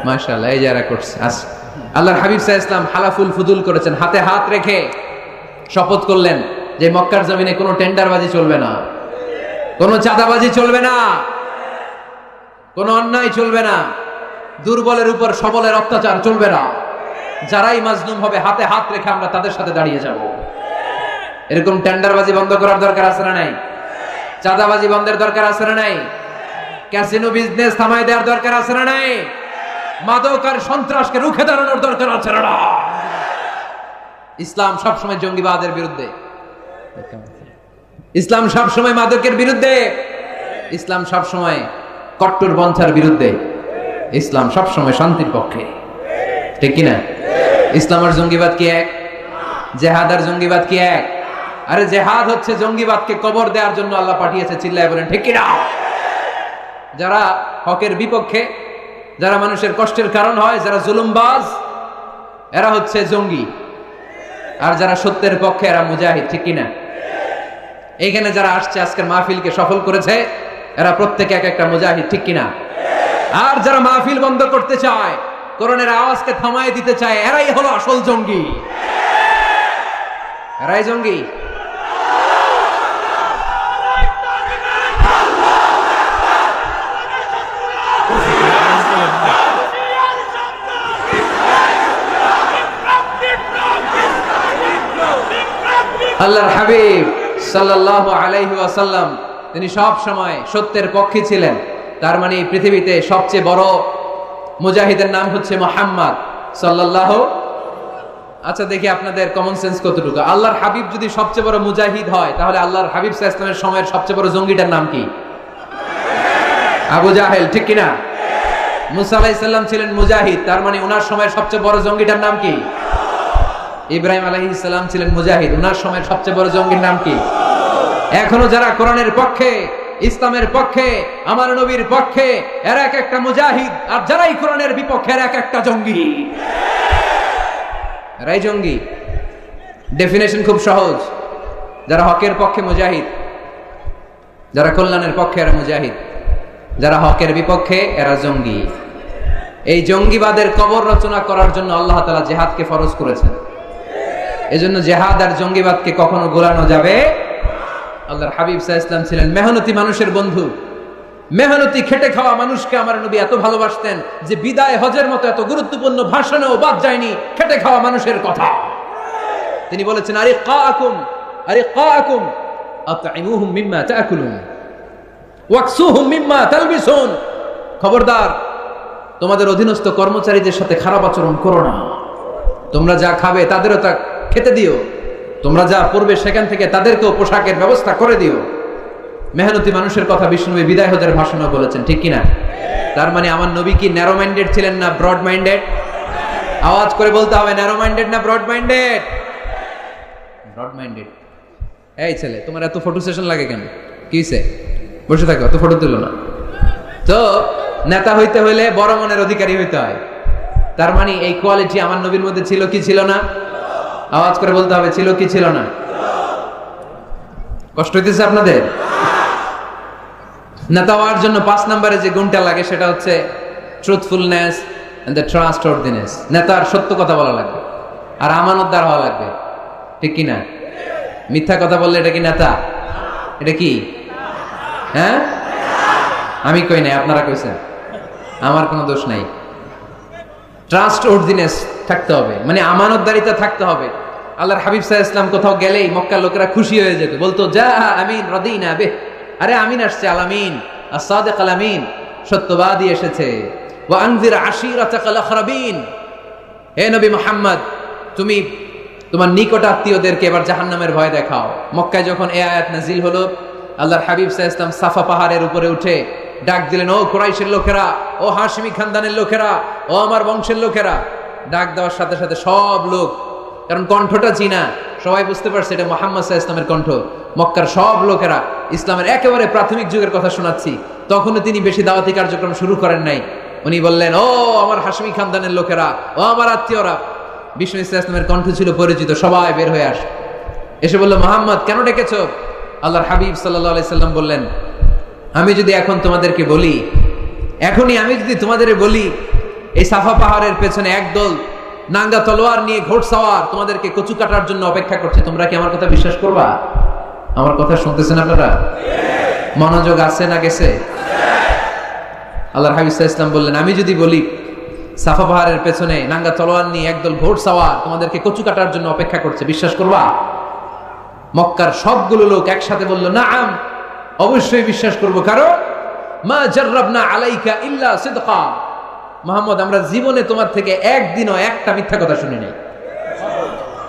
মাশাআল্লাহ, এই যারা করছে আছে। আল্লাহর হাবিব সাল্লাল্লাহু আলাইহি ওয়াসাল্লাম হালাফুল ফুদুল করেছেন, হাতে হাত রেখে শপথ করলেন যে মক্কার জমিনে কোনো টেন্ডারবাজি চলবে না, কোনো চাঁদাবাজি চলবে না, কোনো অন্যায় চলবে না, দুর্বলের উপর সবলের অত্যাচার চলবে না। যারাই মাজলুম হবে হাতে হাত রেখে আমরা তাদের সাথে দাঁড়িয়ে যাব। এরকম টেন্ডারবাজি বন্ধ করার দরকার আছে না নাই? চাঁদাবাজি বন্ধের দরকার আছে না নাই? ক্যাসিনো বিজনেস থামাই দেওয়ার দরকার আছে না নাই? মাদক আর সন্ত্রাসকে রুখে দাঁড়ানোর দরকার আছে না? ইসলাম সবসময় জঙ্গিবাদের বিরুদ্ধে, ইসলাম সবসময় মাদকের বিরুদ্ধে, ইসলাম সবসময় কট্টরপন্থার বিরুদ্ধে, ইসলাম সবসময় শান্তির পক্ষে, ঠিক কিনা? ইসলাম আর জঙ্গিবাদ কি এক? জেহাদ আর জঙ্গিবাদ কি এক? আরে জেহাদ হচ্ছে জঙ্গিবাদকে কবর দেওয়ার জন্য আল্লাহ পাঠিয়েছে। চিল্লায় বলেন ঠিক কিনা? যারা হকের বিপক্ষে, যারা মানুষের কষ্টের কারণ হয়, যারা জুলুমবাজ, এরা হচ্ছে জঙ্গি। আর যারা সত্যের পক্ষে এরা মুজাহিদ, ঠিক কিনা? এইখানে যারা আসছে আজকের মাহফিলকে সফল করেছে, এরা প্রত্যেকে এক একটা মুজাহিদ, ঠিক কিনা? আর যারা মাহফিল বন্ধ করতে চায়, কোরআনের আওয়াজকে থামায় দিতে চায়, এরাই হলো আসল জঙ্গি। এরাই জঙ্গি। আল্লাহর হাবিব সাল্লাল্লাহু আলাইহি ওয়াসাল্লাম তিনি সব সময় সত্যের পক্ষে ছিলেন। তার মানে এই পৃথিবীতে সবচেয়ে বড় মুজাহিদের নাম হচ্ছে মুহাম্মদ সাল্লাল্লাহু। আচ্ছা দেখি আপনাদের কমন সেন্স কতটুকু। আল্লাহর হাবিব যদি সবচেয়ে বড় মুজাহিদ হয়, তাহলে আল্লাহর হাবিব সাল্লাল্লাহু আলাইহি ওয়াসাল্লামের সময়ের সবচেয়ে বড় জঙ্গিটার নাম কি? আবু জাহেল, ঠিক কিনা? মুসা আলাইহিস সালাম ছিলেন মুজাহিদ, তার মানে ওনার সময়ের সবচেয়ে বড় জঙ্গিটার নাম কি? ইব্রাহিম আলাইহিস সালাম ছিলেন মুজাহিদ, ওনার সময়ের সবচেয়ে বড় জঙ্গির নাম কি? এখনো যারা কোরআনের পক্ষে, ইসলামের পক্ষে, আমার নবীর পক্ষে, এরা এক একটা মুজাহিদ। আর যারাই কোরআনের বিপক্ষে, এরা এক একটা জঙ্গি। এরাই জঙ্গি। ডেফিনেশন খুব সহজ। যারা হকের পক্ষে মুজাহিদ, যারা কল্যাণের পক্ষে এরা মুজাহিদ, যারা হকের বিপক্ষে এরা জঙ্গি। এই জঙ্গিবাদের কবর রচনা করার জন্য আল্লাহ তাআলা জিহাদকে ফরজ করেছেন। এজন্য জিহাদ আর জঙ্গিবাদকে কখনো গোলানো যাবে। আল্লাহর হাবিব সাল্লাল্লাহু আলাইহি ওয়াসাল্লাম ছিলেন মেহনতি মানুষের বন্ধু। মেহনতি খেটে খাওয়া মানুষকে আমার নবী এত ভালোবাসতেন যে বিদায় হজের মতো এত গুরুত্বপূর্ণ ভাষণেও বাদ যায়নি খেটে খাওয়া মানুষের কথা। তিনি বলেছেন, আরিকাকুম, আরিকাকুম, আতঈমুহুম মিম্মা তাকুলুন ওয়াকসুহুম মিম্মা তালবিসুন। খবরদার, তোমাদের অধীনস্থ কর্মচারীদের সাথে খারাপ আচরণ করো না। তোমরা যা খাবে তাদেরও তা খেতে দিও, তোমরা যা পড়বে সেখান থেকে তাদেরকেও পোশাকের ব্যবস্থা করে দিও। মেহনতি মানুষের কথা বিষ্ণুনবী বিদায় হজের ভাষণও বলেছেন, ঠিক কিনা? তার মানে আমার নবী কি ন্যারো মাইন্ডেড ছিলেন না ব্রড মাইন্ডেড? আওয়াজ করে বলতে হবে, ন্যারো মাইন্ডেড না ব্রড মাইন্ডেড? Broad minded. এই ছেলে, তোমার এত ফটো সেশন লাগে কেন? কি হইছে? বসে থাকো, এত ফটো তুলো না। তো নেতা হইতে হইলে বড় মনের অধিকারী হইতে হয়। তার মানে এই কোয়ালিটি আমার নবীর মধ্যে ছিল কি ছিল না? আওয়াজ করে বলতে হবে, ছিল কি ছিল না? কষ্ট হইতেছে আপনাদের? নেতা হওয়ার জন্য 5 নম্বরে যে গুণটা লাগে সেটা হচ্ছে ট্রুথফুলনেস এন্ড দ্য ট্রাস্টওয়ার্দিনেস। নেতার সত্য কথা বলা লাগবে আর আমানতদার হওয়া লাগবে, ঠিক কি না? মিথ্যা কথা বললে এটা কি নেতা? এটা কি? হ্যাঁ, আমি কই নাই, আপনারা কইছেন, আমার কোনো দোষ নাই। ট্রাস্টওয়ার্দিনেস থাকতে হবে, মানে আমানতদারিতা থাকতে হবে। আল্লাহর হাবিব সাল্লাল্লাহু আলাইহি ওয়াসাল্লাম কোথাও গেলেই মক্কার লোকেরা খুশি হয়ে যেত, বলতো যা আমিন রাদিনা বে, আরে আমিন আসছে, আলামিন as-সাদিক আলামিন, সত্যবাদী এসেছে। ওয়া আনজির আশিরাতাকাল আখরাবিন, হে নবী মুহাম্মদ, তুমি তোমার নিকট আত্মীয়দেরকে এবার জাহান্নামের ভয় দেখাও। মক্কায় যখন এই আয়াত নাজিল হলো, আল্লাহর হাবিব সাল্লাল্লাহু আলাইহি ওয়াসাল্লাম সাফা পাহাড়ের উপরে উঠে ডাক দিলেন, ও কুরাইশের লোকেরা, ও হাশিমি খানদানের লোকেরা, ও আমার বংশের লোকেরা। ডাক দেওয়ার সাথে সাথে সব লোক, কারণ কণ্ঠটা চিনা, সবাই বুঝতে পারছে এটা মুহাম্মদ সাল্লাল্লাহু আলাইহি ওয়াসাল্লামের কণ্ঠ। মক্কার সব লোকেরা, ইসলামের একেবারে প্রাথমিক যুগের কথা শোনাচ্ছি, তখনও তিনি বেশি দাওয়াতি কার্যক্রম শুরু করেন নাই। উনি বললেন, ও আমার হাশিমি খানদানের লোকেরা, ও আমার আত্মীয়রা। বিষ্ণু সাল্লাল্লাহু আলাইহি ওয়াসাল্লামের কণ্ঠ ছিল পরিচিত, সবাই বের হয়ে আসে, এসে বলল, মুহাম্মদ কেন ডেকেছো? আল্লাহর হাবিব সাল্লাল্লাহু আলাইহি সাল্লাম বললেন, আমি যদি এখন তোমাদেরকে বলি, এখনই আমি যদি তোমাদের বলি এই সাফা পাহাড়ের পেছনে একদল নাঙ্গা তলোয়ার নিয়ে ঘোড়সাওয়ার তোমাদেরকে কচু কাটার জন্য অপেক্ষা করছে, তোমরা কি আমার কথা বিশ্বাস করবা? আমার কথা শুনতেছেন আপনারা? মনোযোগ আছে না গেছে? আল্লাহর হাবিব সাল্লাল্লাহু আলাইহি ওয়াসাল্লাম বললেন, আমি যদি বলি সাফা পাহাড়ের পেছনে নাঙ্গা তলোয়ার নিয়ে একদল ঘোড়সাওয়ার তোমাদেরকে কচু কাটার জন্য অপেক্ষা করছে, বিশ্বাস করবা? মক্কার সবগুলো লোক একসাথে বলল, নাআম, অবশ্যই বিশ্বাস করব, কারণ মা জাররাবনা আলাইকা ইল্লা সিদকা, মুহাম্মদ আমরা জীবনে তোমার থেকে একদিনও একটা মিথ্যা কথা শুনি নাই।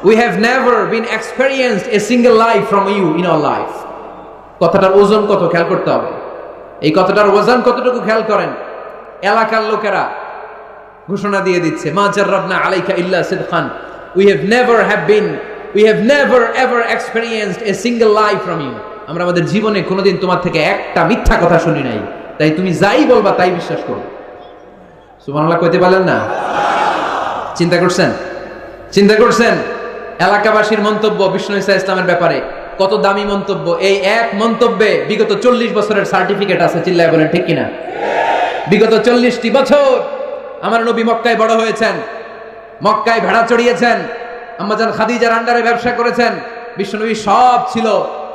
We have never been experienced a single lie from you in our life. কথাটার ওজন কত খেয়াল করতে হবে। এই কথাটার ওজন কতটুকু খেয়াল করেন। এলাকার লোকেরা ঘোষণা দিয়ে দিচ্ছে, মা জাররাবনা আলাইকা ইল্লা সিদকান, we have never ever experienced a single lie from you. আমরা আমাদের জীবনে কোনোদিন তোমার থেকে একটা মিথ্যা কথা শুনি নাই, তাই তুমি যাই বলবা তাই বিশ্বাস করো। সুবহানাল্লাহ কইতে পারলেন না? চিন্তা করছেন এলাকাবাসীর মন্তব্য বিষ্ণু ঈসা ইসলামের ব্যাপারে কত দামি মন্তব্য। এই এক মন্তব্যে বিগত 40 বছরের সার্টিফিকেট আছে, চিল্লায় বলেন ঠিক কিনা? বিগত 40টি বছর আমার নবী মক্কায় বড় হয়েছেন, মক্কায় ভেড়া চড়িয়েছেন, আম্মাজান খাদিজার আন্ডারে ব্যবসা করেছেন। বিশ্বনবী সব ছিল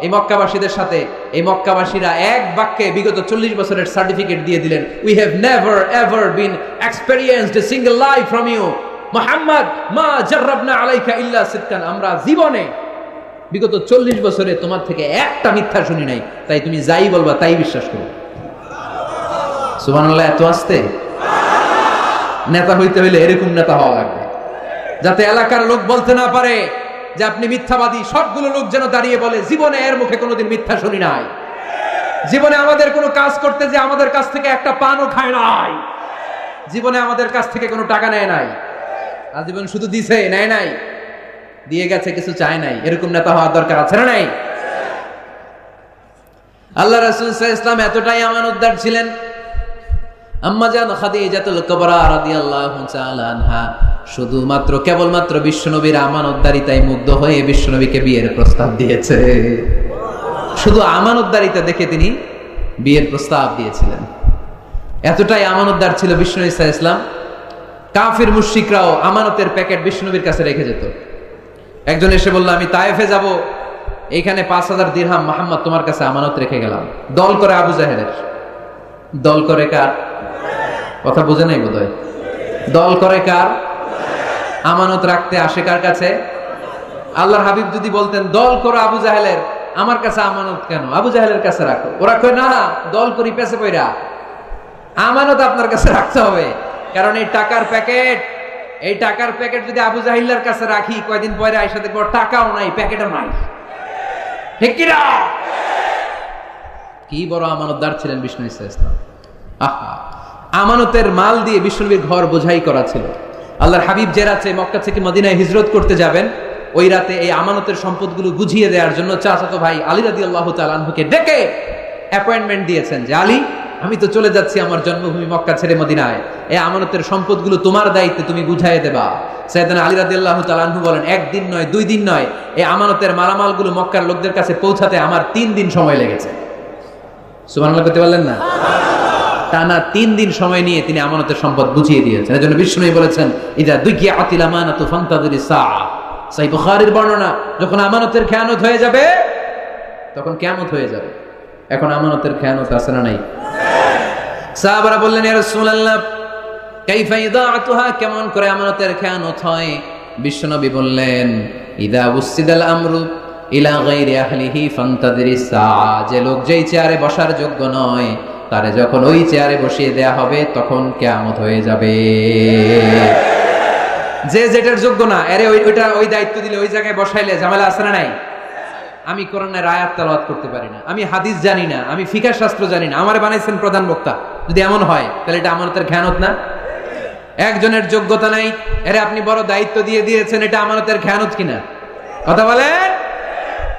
এই মক্কাবাসীদের সাথে। এই মক্কাবাসীরা এক বাক্যে বিগত 40 বছরের সার্টিফিকেট দিয়ে দিলেন, we have never ever been experienced a single lie from you Muhammad, মা জাররাবনা আলাইকা ইল্লা সিদকান, আমরা জীবনে বিগত 40 বছরে তোমার থেকে একটা মিথ্যা শুনি নাই, তাই তুমি যাই বলবা তাই বিশ্বাস করো। সুবহানাল্লাহ। এত আস্তে? নেতা হইতে হইলে এরকম নেতা হওয়া লাগবে, যাতে এলাকার লোক বলতে না পারে যে আপনি মিথ্যাবাদী। সবগুলো লোক যেন দাঁড়িয়ে বলে, জীবনে এর মুখে কোনোদিন মিথ্যা শুনি নাই, জীবনে আমাদের কোনো কাজ করতে যে আমাদের কাছ থেকে একটা পানও খায় নাই, জীবনে আমাদের কাছ থেকে কোনো টাকা নেয় নাই, আজীবন শুধু দিছে, নেয় নাই, দিয়ে গেছে, কিছু চায় নাই। এরকম নেতা হওয়ার দরকার আছে না নাই? আল্লাহ রাসূল সাল্লাল্লাহু আলাইহি ওয়াসাল্লাম এতটাই আমানতদার ছিলেন, আম্মাজান খাদিজাতুল কুবরা রাদিয়াল্লাহু তাআলা আনহা শুধুমাত্র কেবলমাত্র বিশ্বনবীর আমানতদারিতায় মুগ্ধ হয়ে বিশ্বনবীকে বিয়ের প্রস্তাব দিয়েছে। শুধু আমানতদারিতা দেখে তিনি বিয়ের প্রস্তাব দিয়েছিলেন। এতটাই আমানতদার ছিল বিষ্ণু ঈসা ইসলাম। কাফির মুশরিকরাও আমানতের প্যাকেট বিষ্ণুনবীর কাছে রেখে যেত। একজন এসে বলল, আমি তায়েফে যাব, এইখানে 5000 দিরহাম মুহাম্মদ তোমার কাছে আমানত রেখে গেলাম। দল করে আবু জাহেলের। দল করে কার? কথা বুঝে নাই বোধহয়। দল করে কার? আমানত রাখতে আসে কার কাছে? আল্লাহর হাবিব যদি বলতেন দল করো আবু জাহেলের, আমার কাছে আমানত কেন, আবু জাহেলের কাছে রাখো। ওরা কয় না, দল করি পেছে পয়রা, আমানত আপনার কাছে রাখতে হবে। কারণ এই টাকার প্যাকেট যদি আবু জাহিল্লার কাছে রাখি, কয়দিন পরে আইসা দেখবো টাকাও নাই, প্যাকেটও নাই। ঠিক কিনা? কি বড় আমানতদার ছিলেন বিষ্ণু ইসলাম। আহা, আমানতের মাল দিয়ে বিষ্ণুবীর ঘর বোঝাই করা ছিল। আল্লাহর হাবিব যে রাতে মক্কা থেকে মদিনায় হিজরত করতে যাবেন, ওই রাতে এই আমানতের সম্পদগুলো বুঝিয়ে দেওয়ার জন্য চাচাতো ভাই আলী রাদিয়াল্লাহু তাআলা আনহুকে ডেকে অ্যাপয়েন্টমেন্ট দিয়েছেন যে আলী, আমি তো চলে যাচ্ছি আমার জন্মভূমি মক্কা ছেড়ে মদিনায়, এই আমানতের সম্পদগুলো তোমার দায়িত্বে, তুমি বুঝাইয়ে দেবা। সাইয়েদনা আলী রাদিয়াল্লাহু তাআলা আনহু বলেন, একদিন নয়, 2 দিন নয়, এই আমানতের মালামালগুলো মক্কার লোকদের কাছে পৌঁছাতে আমার 3 দিন সময় লেগেছে। সুবহানাল্লাহ করতে পারলেন না? টানা 3 দিন সময় নিয়ে তিনি আমানতের সম্পদ বুঝিয়ে দিয়েছেন। এজন্য বিষ্ণু বলেছেন, ইদা দুকিয়াতিল আমানাতু ফান্তাযিরি সাআ। সহিহ বুখারীর বর্ণনা, যখন আমানতের খেয়ানত হয়ে যাবে তখন কিয়ামত হয়ে যাবে। এখন আমানতের খেয়ানত আছে না নাই? সাহাবারা বললেন, ইয়া রাসূলুল্লাহ কাইফা ইদাআতুহা, কেমন করে আমানতের খেয়ানত হয়? বিশ্বনবী বললেন, ইদা উসিদাল আমরু ইলা গায়রি আহলিহি ফান্তাযিরি সাআ। যে লোক যেই চেয়ারে বসার যোগ্য নয়, তারে যখন ওই চেয়ারে বসিয়ে দেয়া হবে তখন কিয়ামত হয়ে যাবে। যে যেটার যোগ্য না, আরে ওই দায়িত্ব দিলে ওই জায়গায় বসাইলে ঝামেলা আছে না নাই? আমি কোরআনের আয়াত তেলাওয়াত করতে পারি না, আমি হাদিস জানি না, আমি ফিকহ শাস্ত্র জানি না, আমারে বানাইছেন প্রধান বক্তা, যদি এমন হয় তাহলে এটা আমানতের খেয়ানত না? একজনের যোগ্যতা নাই, আরে আপনি বড় দায়িত্ব দিয়ে দিয়েছেন, এটা আমানতের খেয়ানত কিনা? কথা বলেন।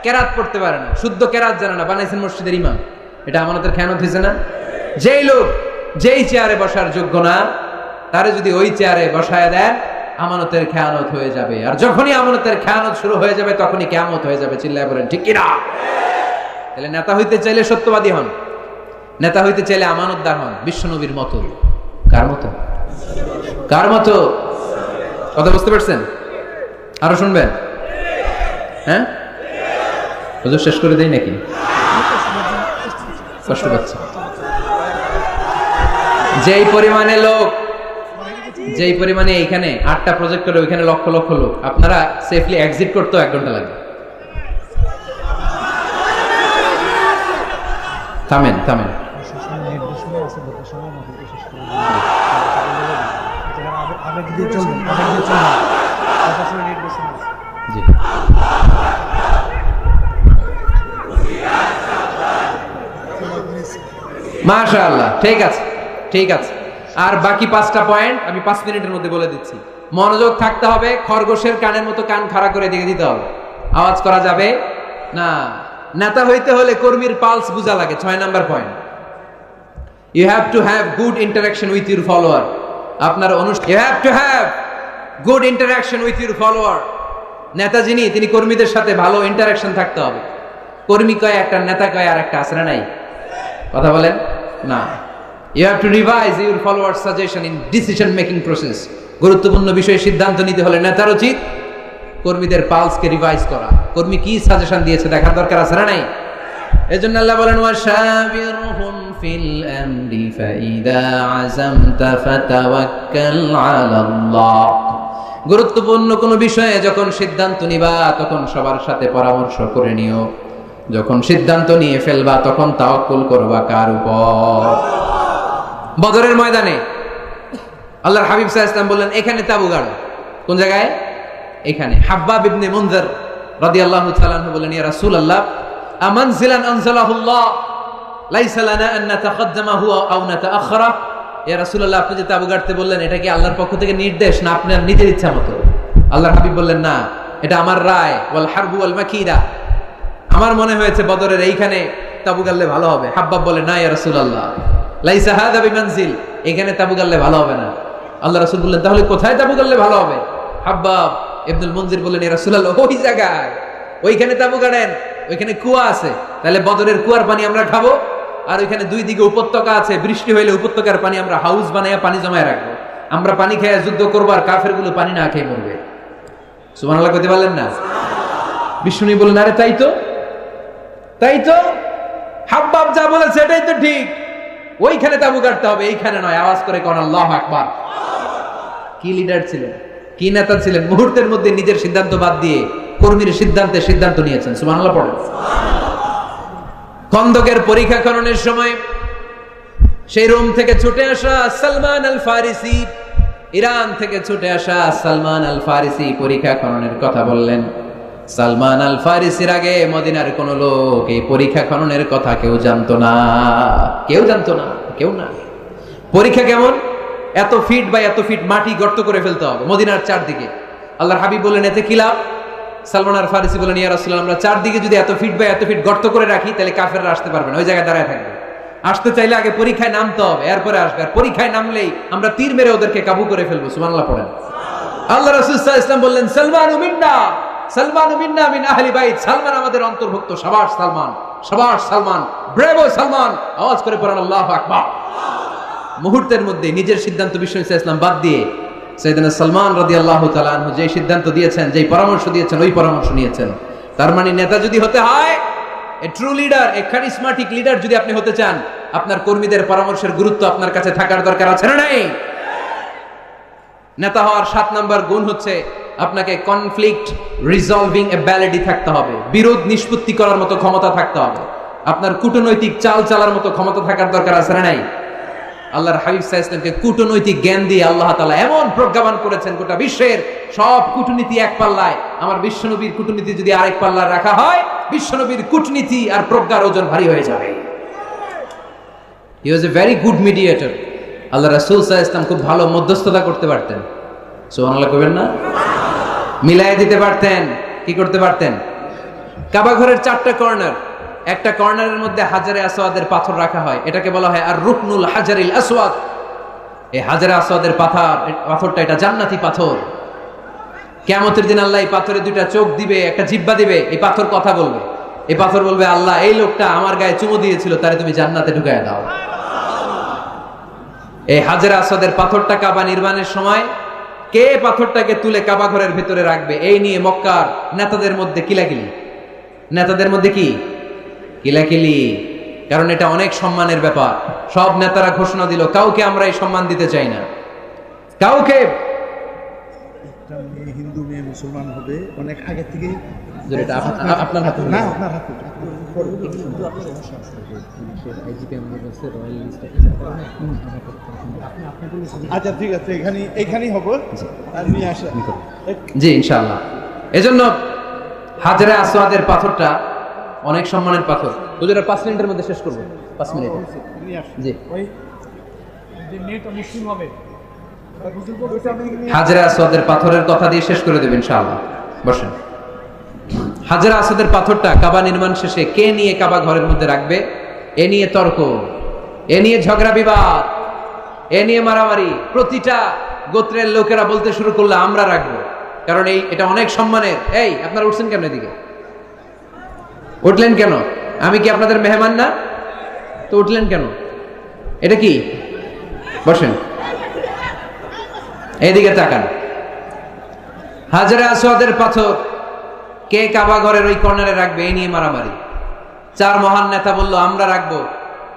কেরাত পড়তে পারে না, শুদ্ধ কেরাত জানে না, বানাইছেন মসজিদের ইমাম, এটা আমানতের খেয়ানত হয়েছে না? যেই লোক যেই চেয়ারে বসার যোগ্য না, তারে যদি ওই চেয়ারে বসায় দেন, আমানতের খেয়ানত হয়ে যাবে। আর যখনই আমানতের খেয়ানত শুরু হয়ে যাবে তখনই কিয়ামত হয়ে যাবে। চিল্লায় বলেন ঠিক কিনা? তাহলে নেতা হইতে চাইলে সত্যবাদী হন, নেতা হইতে চাইলে আমানতদার হন, বিশ্বনবীর মতো। কার মতো? কার মতো? কথা বুঝতে পারছেন? আরো শুনবেন? হ্যাঁ, হুজুর শেষ করে দেই নাকি? কষ্ট পাচ্ছে। যেই পরিমাণে লোক, যেই পরিমাণে এইখানে 8টা প্রজেক্ট করে, ওইখানে লক্ষ লক্ষ লোক, আপনারা সেফলি এক্সিট করতেও 1 ঘন্টা লাগবে। থামেন থামেন। মাশাআল্লাহ, ঠিক আছে ঠিক আছে। আর বাকি 5টা পয়েন্ট আমি 5 মিনিটের মধ্যে বলে দিচ্ছি। মনোযোগ থাকতে হবে, খরগোশের কানের মতো কান খাড়া করে দিয়ে দিতে হবে, আওয়াজ করা যাবে না। নেতা হইতে হলে কর্মীর পালস বুঝা লাগে। 6 number point, you have to have good interaction with your follower. আপনার you have to have good interaction with your follower. নেতা যিনি, তিনি কর্মীদের সাথে ভালো ইন্টারাকশন থাকতে হবে। কর্মী কয় একটা, নেতা কয় আর একটা, আছে না নাই? কথা বলেন না। You have to revise your followers' suggestion in decision making process. গুরুত্বপূর্ণ বিষয়ে সিদ্ধান্ত নিতে হলে নেতার উচিত কর্মীদের পালসকে রিভাইজ করা। কর্মী কি সাজেশন দিয়েছে দেখার দরকার আছে না নাই? এজন্য আল্লাহ বলেন, ওয়াশাবিরহুম ফিল আমরি ফাইদা আযামতা ফাতাওয়াক্কাল আলাল্লাহ। গুরুত্বপূর্ণ কোন বিষয়ে যখন সিদ্ধান্ত নিবা তখন সবার সাথে পরামর্শ করে নিও। যখন সিদ্ধান্ত নিয়ে ফেলবা তখন তাওয়াক্কুল করবা কার উপর? বদরের ময়দানে আল্লাহর হাবিব সাল্লাল্লাহু আলাইহি ওয়াসাল্লাম বললেন, এখানে তাবু গাড়ো। কোন জায়গায়? এখানে। হাব্বাব ইবনে মুনযির রাদিয়াল্লাহু তাআলা আনহু বললেন, ইয়া রাসূলুল্লাহ আমানজিলান আনজালাহুল্লাহ লাইসা লানা আন নাতাকদ্দামাহু আও নাতাআখারা। ইয়া রাসূলুল্লাহ, আপনি যে তাবু গাড়তে বললেন, এটা কি আল্লাহর পক্ষ থেকে নির্দেশ না আপনার নিজের ইচ্ছা মতো? আল্লাহর হাবিব বললেন, না, এটা আমার রায়। ওয়াল হারবু ওয়াল মাকিরা, আমার মনে হয়েছে বদরের এইখানে তাবু গাড়লে ভালো হবে। হাব্বাব বলে, না ইয়া রাসূলুল্লাহ, লাইসা হাযা বিমানজিল, এখানে তাবু গাড়লে ভালো হবে না। আল্লাহ রাসূল বললেন, তাহলে কোথায় তাবু গাড়লে ভালো হবে? হাব্বাব ইবনুল মুনজির বললেন, ইয়া রাসূলুল্লাহ, ওই জায়গায়, ওইখানে তাবু গাড়েন, ওইখানে কুয়া আছে, তাহলে বদরের কুয়ার পানি আমরা খাবো। আর ওইখানে 2 দিকে উপত্যকা আছে, বৃষ্টি হইলে উপত্যকার পানি আমরা হাউস বানাইয়া পানি জমায় রাখবো, আমরা পানি খেয়ে যুদ্ধ করবো, আর কাফেরগুলো পানি না খেয়ে মরবে। সুবহানাল্লাহ কইতে পারলেন না? বিষ্ণু বললেন, আরে তাই তো, তাই তো, হাব্বাব যা বলেছে এটাই তো ঠিক, ওইখানে তাবু গাড়তে হবে, এইখানে নয়। আওয়াজ করে কোন আল্লাহু আকবার। কি লিডার ছিলেন, কি নেতা ছিলেন! মুহূর্তের মধ্যে নিজের সিদ্ধান্ত বাদ দিয়ে কর্মীর সিদ্ধান্তে সিদ্ধান্ত নিয়েছেন। সুবহানাল্লাহ পড়েন। খন্দকের পরীক্ষা করণের সময় সেই রোম থেকে ছুটে আসা সালমান আল ফারিসি, ইরান থেকে ছুটে আসা সালমান আল ফারিসি পরীক্ষা খননের কথা বললেন। সালমান আল ফারিসির আগে মদিনার কোন লোক এই পরীক্ষা খননের কথা কেউ জানতো না, কেউ জানতো না, কেউ না। পরীক্ষা কেমন? এত ফিট বা এত ফিট মাটি গর্ত করে ফেলতে হবে মদিনার চারদিকে। আল্লাহর হাবিব বললেন এতে কি লাভ? সালমান আল ফারিসি বললেন ইয়া রাসূলুল্লাহ, আমরা চারদিকে যদি এত ফিট বা এত ফিট গর্ত করে রাখি তাহলে কাফেররা আসতে পারবে না, ওই জায়গায় দাঁড়ায় থাকবে। আসতে চাইলে আগে পরীক্ষায় নামতে হবে, এরপরে আসবে। আর পরীক্ষায় নামলেই আমরা তীর মেরে ওদেরকে কাবু করে ফেলবো। সুবহানাল্লাহ পড়েন। আল্লাহ রাসূল সাল্লাল্লাহু আলাইহি ওয়াসাল্লাম বললেন সালমানু মিন্না, সালমানু মিন্না মিন আহলি বাইত, সালমান আমাদের অন্তর্ভুক্ত। সাবাশ সালমান, সাবাশ সালমান, ব্রেভো সালমান। আওয়াজ করে পড়েন আল্লাহু আকবার। মুহূর্তের মধ্যে নিজের সিদ্ধান্ত বিশ্বনবী সাল্লাল্লাহু আলাইহি ওয়াসাল্লাম বাদ দিয়ে সাইয়েদনা সালমান রাদিয়াল্লাহু তাআলা আনহু যে সিদ্ধান্ত দিয়েছেন, যে পরামর্শ দিয়েছেন, ওই পরামর্শ নিয়েছেন। তার মানে নেতা যদি হতে হয়, a true leader, a charismatic leader যদি আপনি হতে চান, আপনার কর্মীদের পরামর্শের গুরুত্ব আপনার কাছে থাকার দরকার আছে না নাই? নেতা হওয়ার 7 নাম্বার গুণ হচ্ছে আপনাকে কনফ্লিক্ট রিজলভিং অ্যাবিলিটি থাকতে হবে, বিরোধ নিষ্পত্তি করার মতো ক্ষমতা থাকতে হবে, আপনার কূটনৈতিক চাল চালার মতো ক্ষমতা থাকার দরকার আছে না নাই? আল্লাহর হাবিব সাল্লাল্লাহু আলাইহি ওয়াসাল্লামকে কূটনৈতিক জ্ঞান দিয়ে আল্লাহ তাআলা এমন প্রজ্ঞাবান করেছেন, গোটা বিশ্বের সব কূটনীতি এক পাল্লায়। আমার বিশ্বনবীর কূটনীতি যদি আরেক পাল্লায় রাখা হয়, বিশ্বনবীর কূটনীতি আর প্রজ্ঞার ওজন ভারী হয়ে যাবে। হি ওয়াজ এ ভেরি গুড মিডিয়েটর। আল্লাহ রাসূল সাল্লাল্লাহু আলাইহি ওয়াসাল্লাম খুব ভালো মধ্যস্থতা করতে পারতেন। সুবহানাল্লাহ কইবেন না? মিলায়ে দিতে পারতেন। কি করতে পারতেন? কাবা ঘরের 4টা কর্নার, একটা কর্নারের মধ্যে হাজারে আসওয়াদের পাথর রাখা হয়, এটাকে বলা হয় আর রুকনুল হাজারিল আসওয়াদ। এই হাজারে আসওয়াদের পাথরটা এটা জান্নাতি পাথর। কিয়ামতের দিন আল্লাহ এই পাথরে 2টা চোখ দিবে, একটা জিহ্বা দিবে। এই পাথর কথা বলবে। এই পাথর বলবে, আল্লাহ এই লোকটা আমার গায়ে চুমু দিয়েছিল, তারে তুমি জান্নাতে ঢুকায় দাও। এই হাজারে আসওয়াদের পাথরটা কাবা নির্মাণের সময় কে পাথরটাকে তুলে কাবা ঘরের ভিতরে রাখবে, এই নিয়ে মক্কার নেতাদের মধ্যে কিলাকিলি। নেতাদের মধ্যে কি কিলাকিলি? কারণ এটা অনেক সম্মানের ব্যাপার। সব নেতারা ঘোষণা দিল, কাউকে আমরা এই সম্মান দিতে চাই না, কাউকে। একটা মেয়ে হিন্দু মেয়ে মুসলমান হবে অনেক আগে থেকে। আপনার হাতে না, আপনার হাতে। আচ্ছা ঠিক আছে, এইখানেই হবো। জি ইনশাআল্লাহ। এজন্য হাজারে আসওয়াদের পাথরটা অনেক সম্মানের পাথর। হুজুর 5 মিনিটের মধ্যে শেষ করব। 5 মিনিট। জি। হাজারে আসওয়াদের পাথরের কথা দিয়ে শেষ করে দেব ইনশাআল্লাহ। বসেন। হাজারে আসওয়াদের পাথরটা কাবা নির্মাণ শেষে কে নিয়ে কাবা ঘরের মধ্যে রাখবে, এ নিয়ে তর্ক, এ নিয়ে ঝগড়া বিবাদ, এ নিয়ে মারামারি। প্রতিটা গোত্রের লোকেরা বলতে শুরু করলো আমরা রাখবো, কারণ এটা অনেক সম্মানের। এই আপনারা উঠছেন কেন? এদিকে উঠলেন কেন? আমি কি আপনাদের মেহমান না? তো উঠলেন কেন? এটা কি? বসেন, এদিকে তাকান। হাজারে আসওয়াদের পাথর কে কাবা ঘরের ওই কর্নারে রাখবে, এই নিয়ে মারামারি। 4 মহান নেতা বলল আমরা রাখবো।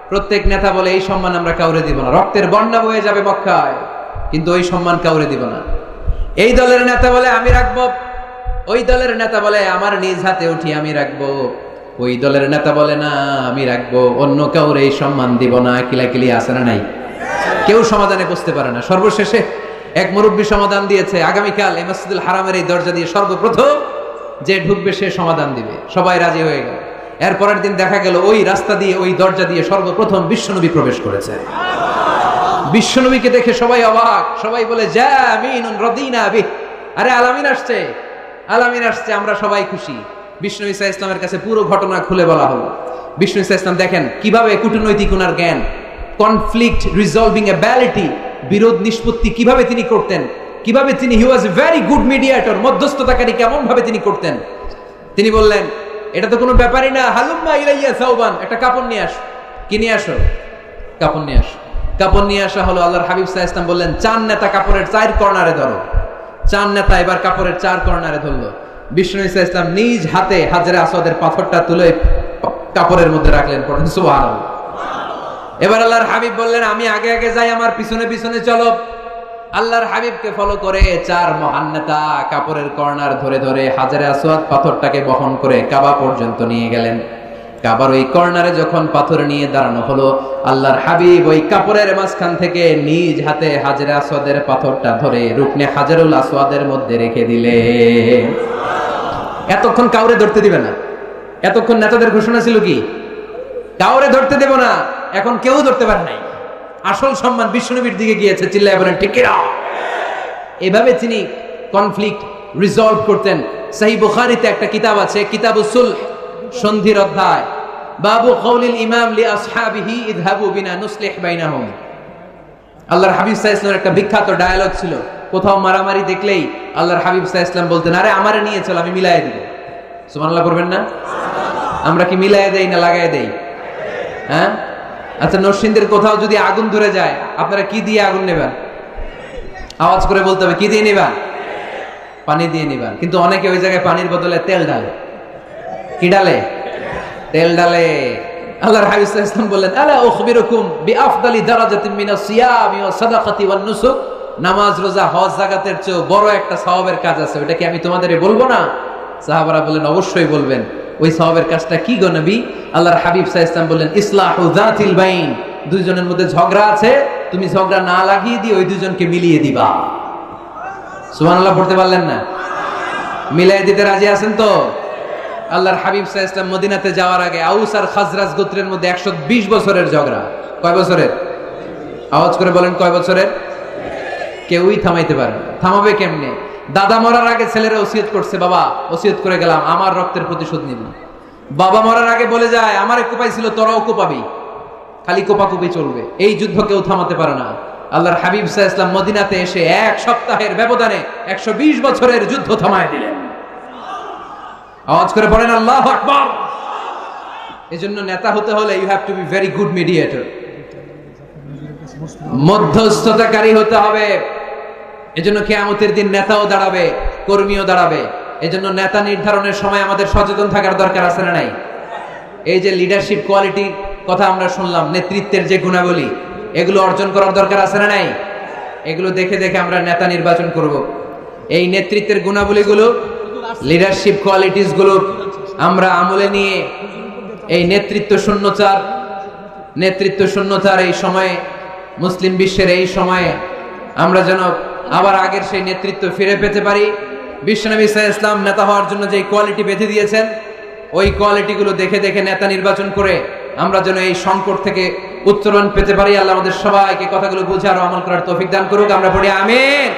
প্রত্যেক নেতা বলে এই সম্মান আমরা কাউরে দিব না, রক্তের বন্যা বয়ে যাবে মক্কায়, কিন্তু ওই সম্মান কাউরে দিব না। এই দলের নেতা বলে আমি রাখবো, ওই দলের নেতা বলে আমার নিজ হাতে উঠি আমি রাখবো, ওই দলের নেতা বলে না আমি রাখবো, অন্য কাউরে এই সম্মান দিব না। কিলাকিলি আছে না নাই? কেউ সমাধানে বসতে পারে না। সর্বশেষে এক মুরব্বী সমাধান দিয়েছে, আগামীকাল এই মসজিদুল হারামের এই দরজা দিয়ে সর্বপ্রথম যে ঢুকবে সে সমাধান দিবে। সবাই রাজি হয়ে গেল। এরপরের দিন দেখা গেল ওই রাস্তা দিয়ে, ওই দরজা দিয়ে সর্বপ্রথম বিশ্বনবী প্রবেশ করেছে। বিশ্বনবীকে দেখে সবাই অবাক, সবাই বলে জামিনুন রাদিনা বিহি, আরে আলামিন আসছে, আলামিন আসছে, আমরা সবাই খুশি। বিশ্বনবী সাল্লাল্লাহু আলাইহি ওয়াসাল্লামের কাছে পুরো ঘটনা খুলে বলা হলো। বিশ্বনবী সাল্লাল্লাহু আলাইহি ওয়াসাল্লাম দেখেন কিভাবে কূটনৈতিক ওনার জ্ঞান, কনফ্লিক্ট রিজলভিং অ্যাবিলিটি, বিরোধ নিষ্পত্তি কিভাবে তিনি করতেন, কিভাবে তিনি হি ওয়াজ এ ভেরি গুড মিডিয়েটর, মধ্যস্থতাকারী কেমন ভাবে তিনি করতেন। তিনি বললেন এটা তো কোনো ব্যাপারই না, হালুম্মা ইলাইয়া সাওবান, একটা কাপড় নিয়ে আসো। কি নিয়ে আসো? কাপড় নিয়ে আসো। কাপড় নিয়ে আসা হলো। আল্লাহর হাবিব সাল্লাল্লাহু আলাইহি ওয়াসাল্লাম বললেন 4 নেতা কাপড়ের 4 কর্নারে ধরো। 4 নেতা এবার কাপড়ের 4 কর্নারে ধরলো। বিশ্বনবী সাল্লাল্লাহু আলাইহি ওয়াসাল্লাম নিজ হাতে হাজারে আসওয়াদের পাথরটা তুলে কাপড়ের মধ্যে রাখলেন। পড়েন সুবহানাল্লাহ। এবার আল্লাহর হাবিব বললেন আমি আগে আগে যাই, আমার পিছনে পিছনে চলো। আল্লাহর হাবিবকে ফলো করে 4 মহান নেতা কাপড়ের কর্নার ধরে ধরে হাজারে আসওয়াদ পাথরটাকে বহন করে কাবা পর্যন্ত নিয়ে গেলেন। কাবার ওই কর্নারে যখন পাথর নিয়ে দাঁড়ানো হলো, আল্লাহর হাবিব ওই কাপড়ের মাঝখান থেকে নিজ হাতে হাজরে আসওয়াদের পাথরটা ধরে রুকনে হাজারুল আসওয়াদের মধ্যে রেখে দিলে। এতক্ষণ কাউরে ধরতে দিবে না। এতক্ষণ নেতাদের ঘোষণা ছিল কি, কাউরে ধরতে দেব না। এখন কেউ ধরতে পারে নাই। আসল সম্মান বিশ্বনবীর দিকে গিয়েছে। চিল্লায় বলেন ঠিক কিনা? এভাবে তিনি কনফ্লিক্ট রিজলভ করতেন। সহিহ বুখারীতে একটা কিতাব আছে, কিতাবুস সুলহ, সন্ধির অধ্যায়। বাবু কওলিল ইমাম লি আসহাবিহি ইযহাবু বিনা নুসলিহ বাইনাহুম। আল্লাহর হাবিব সাল্লাল্লাহু আলাইহি ওয়াসাল্লামের একটা বিখ্যাত ডায়ালগ ছিল। কোথাও মারামারি দেখলেই আল্লাহর হাবিব সাল্লাল্লাহু আলাইহি ওয়াসাল্লাম বলতেন, আরে আমারে নিয়ে চল, আমি মিলায়ে দেব। সুবহানাল্লাহ পড়বেন না? আমরা কি মিলায়ে দেই না লাগায়ে দেই? হ্যাঁ? আচ্ছা, নরসিংদীর কোথাও যদি আগুন ধরে যায়, আপনারা কি দিয়ে আগুন নেবেন? আওয়াজ করে বলতে হবে, কি দিয়ে নেবেন? পানি দিয়ে নেবেন। কিন্তু অনেকে ওই জায়গায় পানির বদলে তেল ডালে। কি ডালে? তেল ডালে। আল্লাহর হাবিব সাল্লাল্লাহু আলাইহি ওয়াসাল্লাম বললেন, আলা উখবিরুকুম বিআফদালি দারাজাতিন মিনাস সিয়ামি ওয়াস সাদাকাতি ওয়ান নুসুক। নামাজ, রোজা, হজ, যাকাতের চেয়ে বড় একটা সওয়াবের কাজ আছে, ওটা কি আমি তোমাদের বলবো না? সাহাবারা বললেন, অবশ্যই বলবেন। ওই সওয়াবের কাজটা কি গো নবী? আল্লাহর হাবিব সাল্লাল্লাহু আলাইহি ওয়াসাল্লাম বললেন, ইসলাহু যাতিল বাইন। দুইজনের মধ্যে ঝগড়া আছে, তুমি ঝগড়া না লাগিয়ে দিয়ে ওই দুইজনকে মিলিয়ে দিবা। সুবহানাল্লাহ পড়তে পারলেন না? মিলিয়ে দিতে রাজি আছেন তো? আল্লাহর হাবিব সাল্লাল্লাহু আলাইহি ওয়াসাল্লাম মদিনাতে যাওয়ার আগে আউস আর খাজরাজ গোত্রের মধ্যে 120 বছরের ঝগড়া। কয় বছরের? আওয়াজ করে বলেন, কয় বছরের? কেউই থামাইতে পারে না। থামাবে কেমনে? দাদা মরার আগে ছেলেরা ওসিয়ত করছে, বাবা ওসিয়ত করে গেলাম আমার রক্তের প্রতিশোধ নিব। বাবা মরার আগে বলে যায়, আমারে কোপাইছিল তোরাও কোপাবি। খালি কোপাকুপি চলবে। এই যুদ্ধ কেউ থামাতে পারে না। আল্লাহর হাবিব সাল্লাল্লাহু আলাইহি ওয়াসাল্লাম মদিনাতে এসে 1 সপ্তাহের ব্যবধানে 120 বছরের যুদ্ধ থামায় দিলেন। আওয়াজ করে বলেন আল্লাহু আকবার। এজন্য নেতা হতে হলে you have to be very good mediator. মধ্যস্থতাকারী হতে হবে। এজন্য কিয়ামতের দিন নেতাও দাঁড়াবে, কর্মীও দাঁড়াবে। এজন্য নেতা নির্ধারণের সময় আমাদের সচেতন থাকার দরকার আছে না নাই? এই যে লিডারশিপ কোয়ালিটির কথা আমরা শুনলাম, নেতৃত্বের যে গুণাবলী, এগুলো অর্জন করার দরকার আছে না নাই? এগুলো দেখে দেখে আমরা নেতা নির্বাচন করব। এই নেতৃত্বের গুণাবলীগুলো, লিডারশিপ কোয়ালিটিস গুলো আমরা আমলে নিয়ে এই নেতৃত্ব শূন্যতার এই সময়ে, মুসলিম বিশ্বের এই সময়ে আমরা যেন আবার আগের সেই নেতৃত্ব ফিরে পেতে পারি। বিশ্বনবী সাল্লাল্লাহু আলাইহি ওয়াসাল্লাম নেতা হওয়ার জন্য যে কোয়ালিটি বেঁধে দিয়েছেন, ওই কোয়ালিটিগুলো দেখে দেখে নেতা নির্বাচন করে আমরা যেন এই সংকট থেকে উত্তরণ পেতে পারি। আল্লাহ আমাদের সবাইকে কথাগুলো বুঝে আরো আমল করার তৌফিক দান করুক। আমরা পড়ি আমিন।